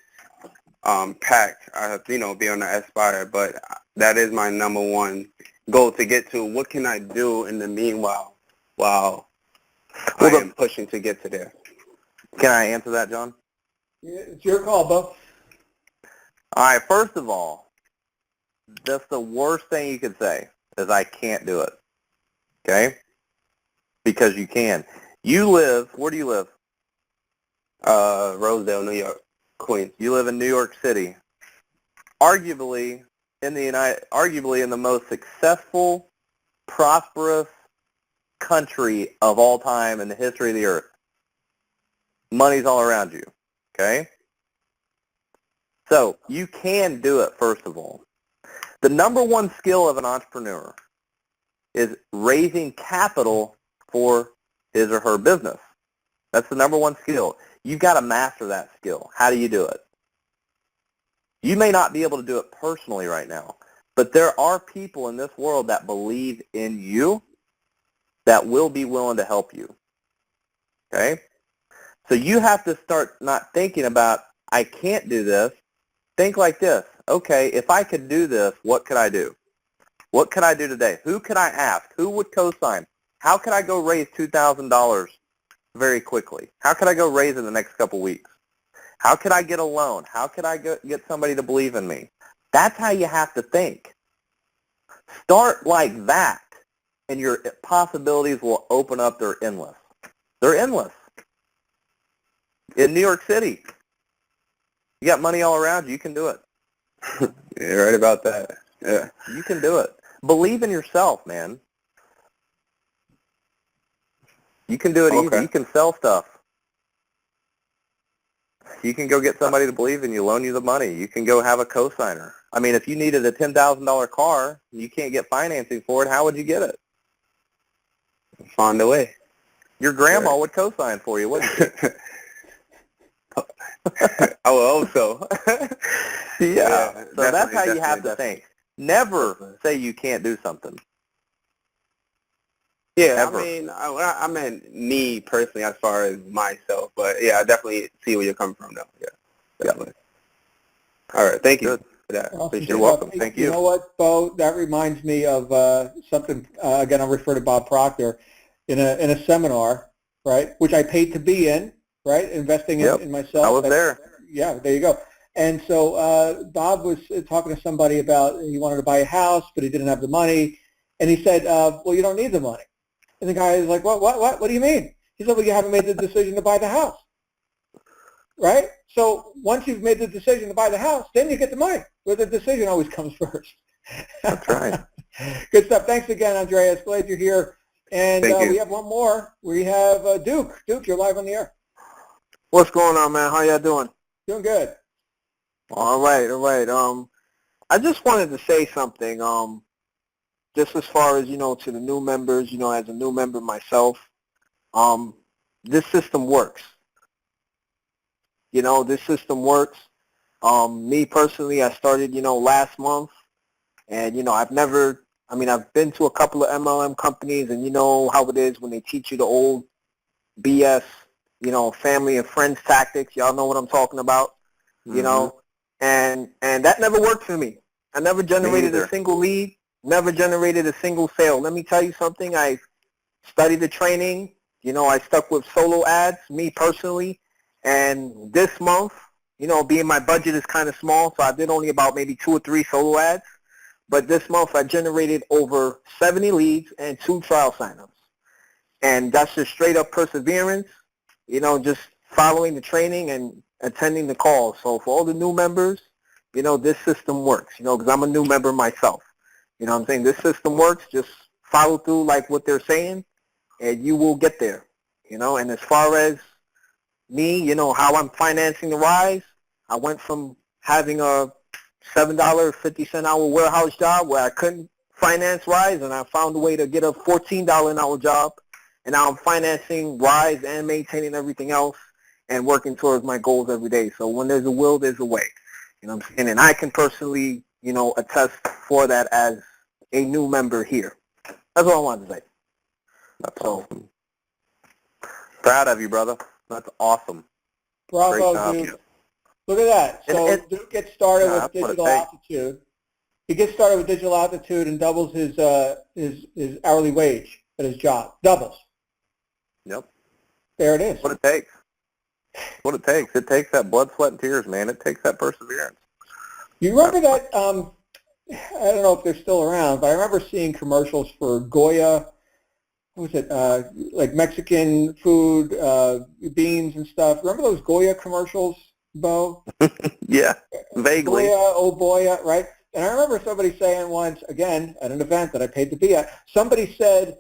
pack. I have to, be on the Aspire, but that is my number one goal to get to. What can I do in the meanwhile while I am pushing to get to there? Can I answer that, John? Yeah, it's your call, Beau. All right, first of all, that's the worst thing you could say is I can't do it, okay? Because you can. Where do you live? Rosedale, New York, Queens. You live in New York City. Arguably in the most successful, prosperous country of all time in the history of the earth. Money's all around you, okay? So you can do it, first of all. The number one skill of an entrepreneur is raising capital for his or her business. That's the number one skill. You've got to master that skill. How do you do it? You may not be able to do it personally right now, but there are people in this world that believe in you that will be willing to help you. Okay? So you have to start not thinking about, I can't do this. Think like this. Okay, if I could do this, what could I do? What could I do today? Who could I ask? Who would co-sign? How could I go raise $2,000 very quickly? How could I go raise in the next couple weeks? How could I get a loan? How could I get somebody to believe in me? That's how you have to think. Start like that, and your possibilities will open up. They're endless. They're endless. In New York City, you got money all around you. You can do it. You're right about that. Yeah. You can do it. Believe in yourself, man. You can do it easy. You can sell stuff. You can go get somebody to believe in you, loan you the money. You can go have a co-signer. I mean, if you needed a $10,000 car and you can't get financing for it, how would you get it? Find a way. Your grandma would co-sign for you, wouldn't she? I will hope so. Yeah. So that's how you have to definitely. think. Never say you can't do something. Yeah, Ever. I mean, I meant me personally as far as myself, but yeah, I definitely see where you're coming from, though. Yeah, definitely. All right, thank you Good. for that. Awesome. Appreciate You're it. welcome. Thank you. You know what, Beau? That reminds me of something. Again, I'll refer to Bob Proctor in a seminar, right? Which I paid to be in, right? Investing in myself. I was there. Yeah, there you go. And so Bob was talking to somebody about he wanted to buy a house, but he didn't have the money, and he said, "Well, you don't need the money." And the guy is like, What do you mean? He said, well, you haven't made the decision to buy the house, right? So once you've made the decision to buy the house, then you get the money, where the decision always comes first. That's right. Good stuff. Thanks again, Andreas. Glad you're here. And Thank you. we have one more. We have Duke. Duke, you're live on the air. What's going on, man? How y'all doing? Doing good. All right. I just wanted to say something, just as far as, to the new members, as a new member myself, this system works. This system works. Me personally, I started, last month, and, I've been to a couple of MLM companies, and you know how it is when they teach you the old BS, family and friends tactics. Y'all know what I'm talking about, and that never worked for me. I never generated a single lead, never generated a single sale. Let me tell you something. I studied the training. I stuck with solo ads, me personally, and this month, being my budget is kind of small, so I did only about maybe 2 or 3 solo ads, but this month I generated over 70 leads and 2 trial signups. And that's just straight up perseverance, just following the training and attending the calls. So for all the new members, this system works, because I'm a new member myself. You know what I'm saying? This system works. Just follow through like what they're saying, and you will get there, And as far as me, how I'm financing the rise, I went from having a $7.50 hour warehouse job where I couldn't finance rise, and I found a way to get a $14 an hour job, and now I'm financing rise and maintaining everything else and working towards my goals every day. So when there's a will, there's a way. You know what I'm saying? And I can personally, attest for that as a new member here. That's all I wanted to say. That's awesome. Proud of you, brother. That's awesome. Bravo, Duke. Look at that. So Duke gets started with digital aptitude. He gets started with digital aptitude and doubles his hourly wage at his job. Doubles. Yep. There it is. What it takes. What it takes. It takes that blood, sweat, and tears, man. It takes that perseverance. You remember that, I don't know if they're still around, but I remember seeing commercials for Goya, what was it, like Mexican food, beans and stuff. Remember those Goya commercials, Beau? Yeah, vaguely. Goya, oh boy, right? And I remember somebody saying once, again, at an event that I paid to be at, somebody said,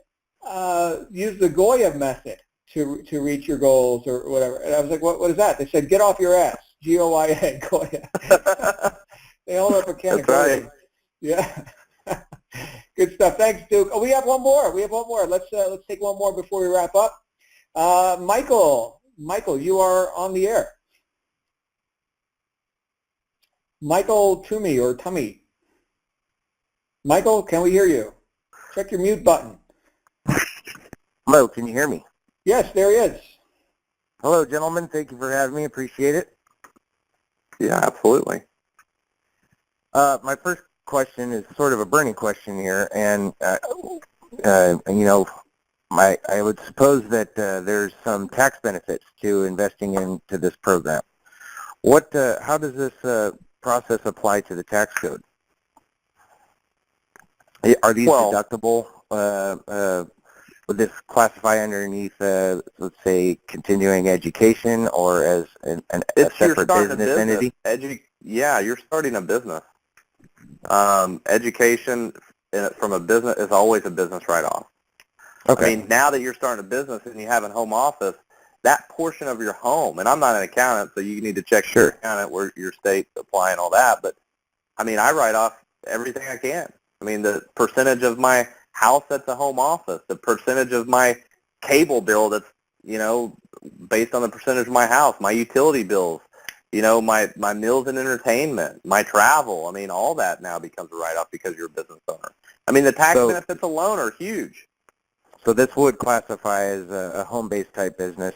use the Goya method to reach your goals or whatever. And I was like, what is that? They said, get off your ass, G-O-Y-A, Goya. They hold up a can of Goya. Right. Yeah. Good stuff. Thanks, Duke. Oh, we have one more. Let's take one more before we wrap up. Michael, you are on the air. Michael Toomey or Tummy. Michael, can we hear you? Check your mute button. Hello, can you hear me? Yes, there he is. Hello, gentlemen. Thank you for having me. Appreciate it. Yeah, absolutely. My first question is sort of a burning question here, and I would suppose that there's some tax benefits to investing into this program. How does this process apply to the tax code? Are these deductible? Would this classify underneath, let's say, continuing education, or as a separate business entity? Yeah, you're starting a business. Education from a business is always a business write-off. Okay. I mean, now that you're starting a business and you have a home office, that portion of your home, and I'm not an accountant, so you need to check your accountant where your state apply and all that, but, I mean, I write off everything I can. I mean, the percentage of my house that's a home office, the percentage of my cable bill that's, based on the percentage of my house, my utility bills, my meals and entertainment, my travel. I mean, all that now becomes a write-off because you're a business owner. I mean, the tax benefits alone are huge. So this would classify as a home-based type business,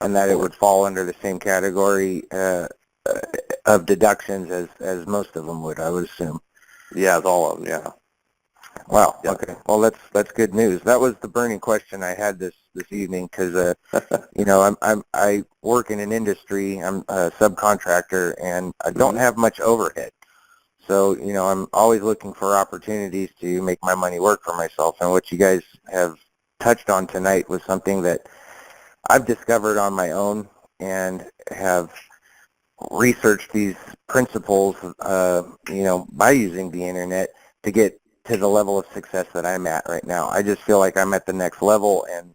and that it would fall under the same category of deductions as most of them would, I would assume. Yeah, it's all of them, yeah. Wow. Yep. Okay. Well, that's good news. That was the burning question I had this evening because I work in an industry. I'm a subcontractor, and I don't have much overhead. So I'm always looking for opportunities to make my money work for myself. And what you guys have touched on tonight was something that I've discovered on my own and have researched these principles, by using the internet to get to the level of success that I'm at right now. I just feel like I'm at the next level, and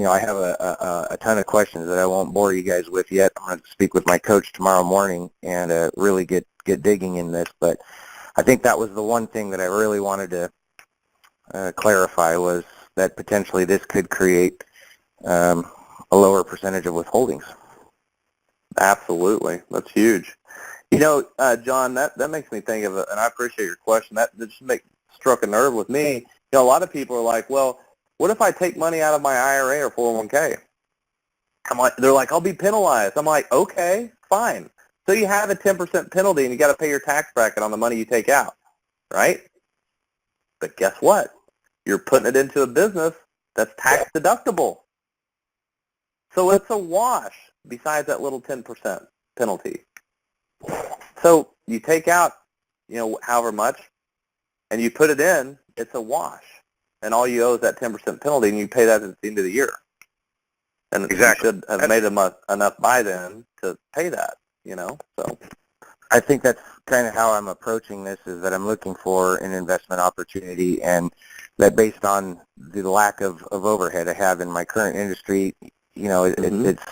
I have a ton of questions that I won't bore you guys with yet. I'm going to speak with my coach tomorrow morning and really get digging in this. But I think that was the one thing that I really wanted to clarify, was that potentially this could create a lower percentage of withholdings. Absolutely. That's huge. John, that makes me think of it, and I appreciate your question. That just struck a nerve with me. A lot of people are like, well, what if I take money out of my IRA or 401k? They're like, I'll be penalized. I'm like, okay, fine. So you have a 10% penalty, and you got to pay your tax bracket on the money you take out, right? But guess what? You're putting it into a business that's tax deductible. So it's a wash besides that little 10% penalty. So you take out, however much, and you put it in, it's a wash. And all you owe is that 10% penalty, and you pay that at the end of the year. And exactly. You should have made enough by then to pay that, so. I think that's kind of how I'm approaching this, is that I'm looking for an investment opportunity, and that based on the lack of overhead I have in my current industry, it's,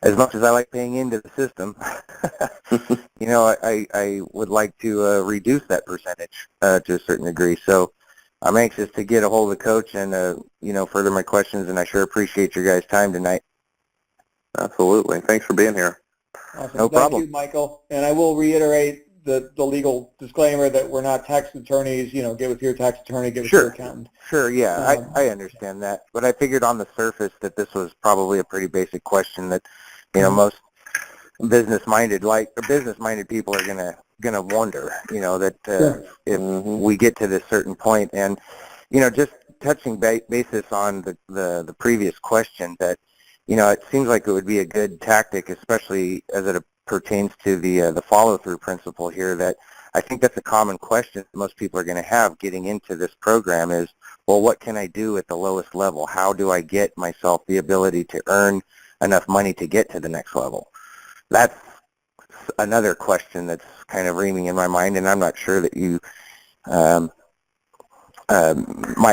as much as I like paying into the system, I would like to reduce that percentage to a certain degree. So I'm anxious to get a hold of the coach and, further my questions, and I sure appreciate your guys' time tonight. Absolutely. Thanks for being here. Awesome. No problem. Thank you, Michael. And I will reiterate the legal disclaimer that we're not tax attorneys. Get with your tax attorney, get with your accountant. Sure, yeah, I understand that. But I figured on the surface that this was probably a pretty basic question that, most business-minded people are gonna wonder, that if we get to this certain point, and just touching basis on the previous question, that it seems like it would be a good tactic, especially as it pertains to the follow-through principle here, that I think that's a common question that most people are going to have getting into this program is, well, what can I do at the lowest level? How do I get myself the ability to earn enough money to get to the next level? That's another question that's kind of reaming in my mind, and I'm not sure that you might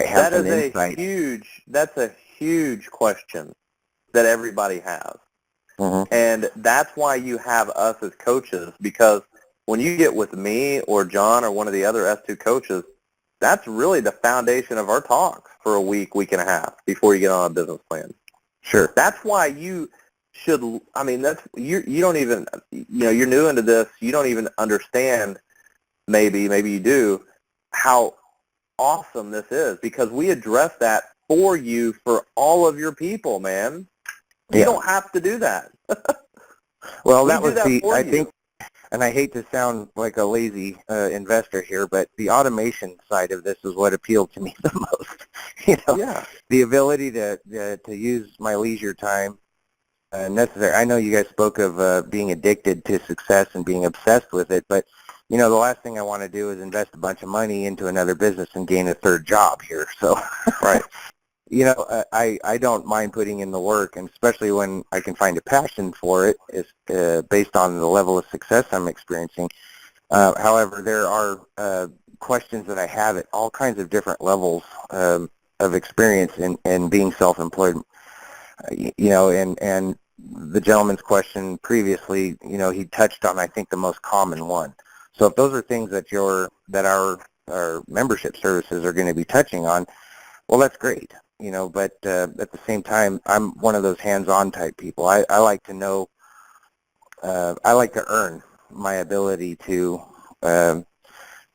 have some insight. That's a huge question that everybody has. Mm-hmm. And that's why you have us as coaches, because when you get with me or John or one of the other S2 coaches, that's really the foundation of our talks for a week and a half before you get on a business plan. Sure. That's why you should, you don't even, you're new into this, you don't even understand, maybe you do, how awesome this is, because we address that for you, for all of your people, man. You don't have to do that. Well, We that do was that for I you. think, and I hate to sound like a lazy investor here, but the automation side of this is what appealed to me the most. Yeah. The ability to use my leisure time necessary. I know you guys spoke of being addicted to success and being obsessed with it, but the last thing I want to do is invest a bunch of money into another business and gain a third job here. So, Right. I don't mind putting in the work, and especially when I can find a passion for it, is based on the level of success I'm experiencing. However, there are questions that I have at all kinds of different levels of experience in being self-employed. And the gentleman's question previously, he touched on, I think, the most common one. So if those are things that our membership services are going to be touching on, well, that's great. But at the same time, I'm one of those hands-on type people. I like to know, I like to earn my ability to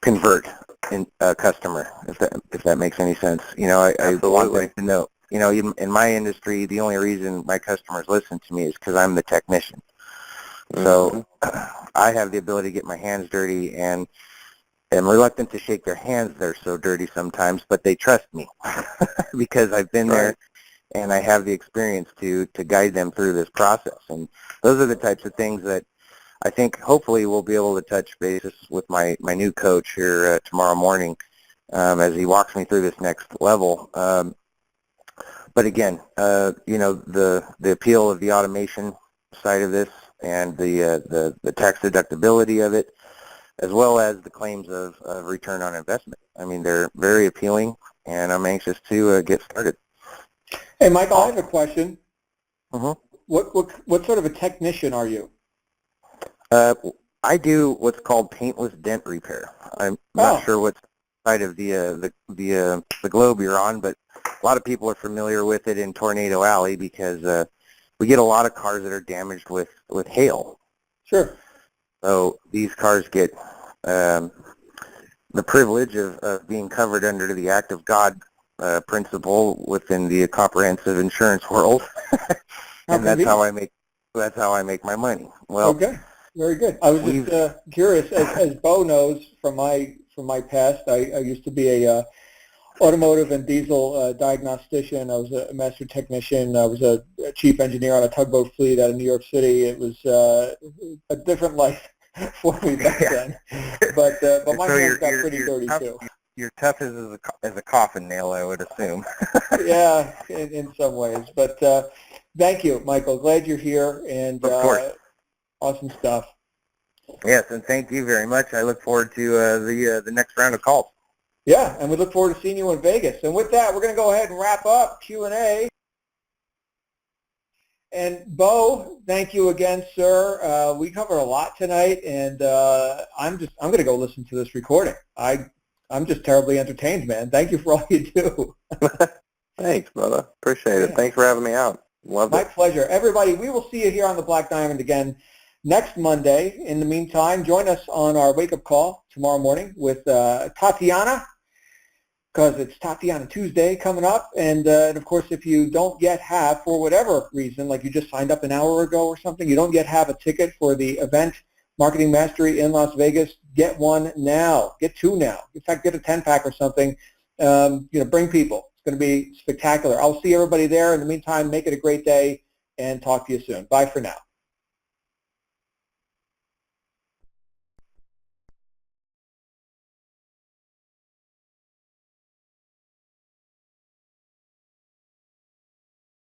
convert a customer, if that makes any sense. I want them to know, in my industry, the only reason my customers listen to me is because I'm the technician. So I have the ability to get my hands dirty, and I'm reluctant to shake their hands. They're so dirty sometimes, but they trust me because I've been there and I have the experience to guide them through this process. And those are the types of things that I think hopefully we'll be able to touch bases with my new coach here tomorrow morning as he walks me through this next level. But again, the appeal of the automation side of this and the tax deductibility of it, as well as the claims of return on investment. I mean, they're very appealing, and I'm anxious to get started. Hey, Michael, I have a question. Mm-hmm. What sort of a technician are you? I do what's called paintless dent repair. I'm not sure what side of the globe you're on, but a lot of people are familiar with it in Tornado Alley because we get a lot of cars that are damaged with hail. Sure. So these cars get the privilege of being covered under the act of God principle within the comprehensive insurance world, and that's how I make my money. Well, okay, very good. I was just curious, as Beau knows from my past, I used to be a automotive and diesel diagnostician. I was a master technician. I was a chief engineer on a tugboat fleet out of New York City. It was a different life for me back then. But my hands got pretty dirty too. You're tough as a coffin nail, I would assume. Yeah, in some ways. But thank you, Michael. Glad you're here, and of course. Awesome stuff. Yes, and thank you very much. I look forward to the next round of calls. Yeah, and we look forward to seeing you in Vegas. And with that, we're going to go ahead and wrap up Q&A. And Beau, thank you again, sir. We covered a lot tonight, and I'm going to go listen to this recording. I'm just terribly entertained, man. Thank you for all you do. Thanks, brother. Appreciate it. Thanks for having me out. Loved it. My pleasure. Everybody, we will see you here on the Black Diamond again next Monday. In the meantime, join us on our wake-up call tomorrow morning with Tatiana, because it's Tatiana Tuesday coming up. And of course, if you don't yet have, for whatever reason, like you just signed up an hour ago or something, you don't yet have a ticket for the event Marketing Mastery in Las Vegas, get one now. Get two now. In fact, get a 10-pack or something. Bring people. It's going to be spectacular. I'll see everybody there. In the meantime, make it a great day, and talk to you soon. Bye for now.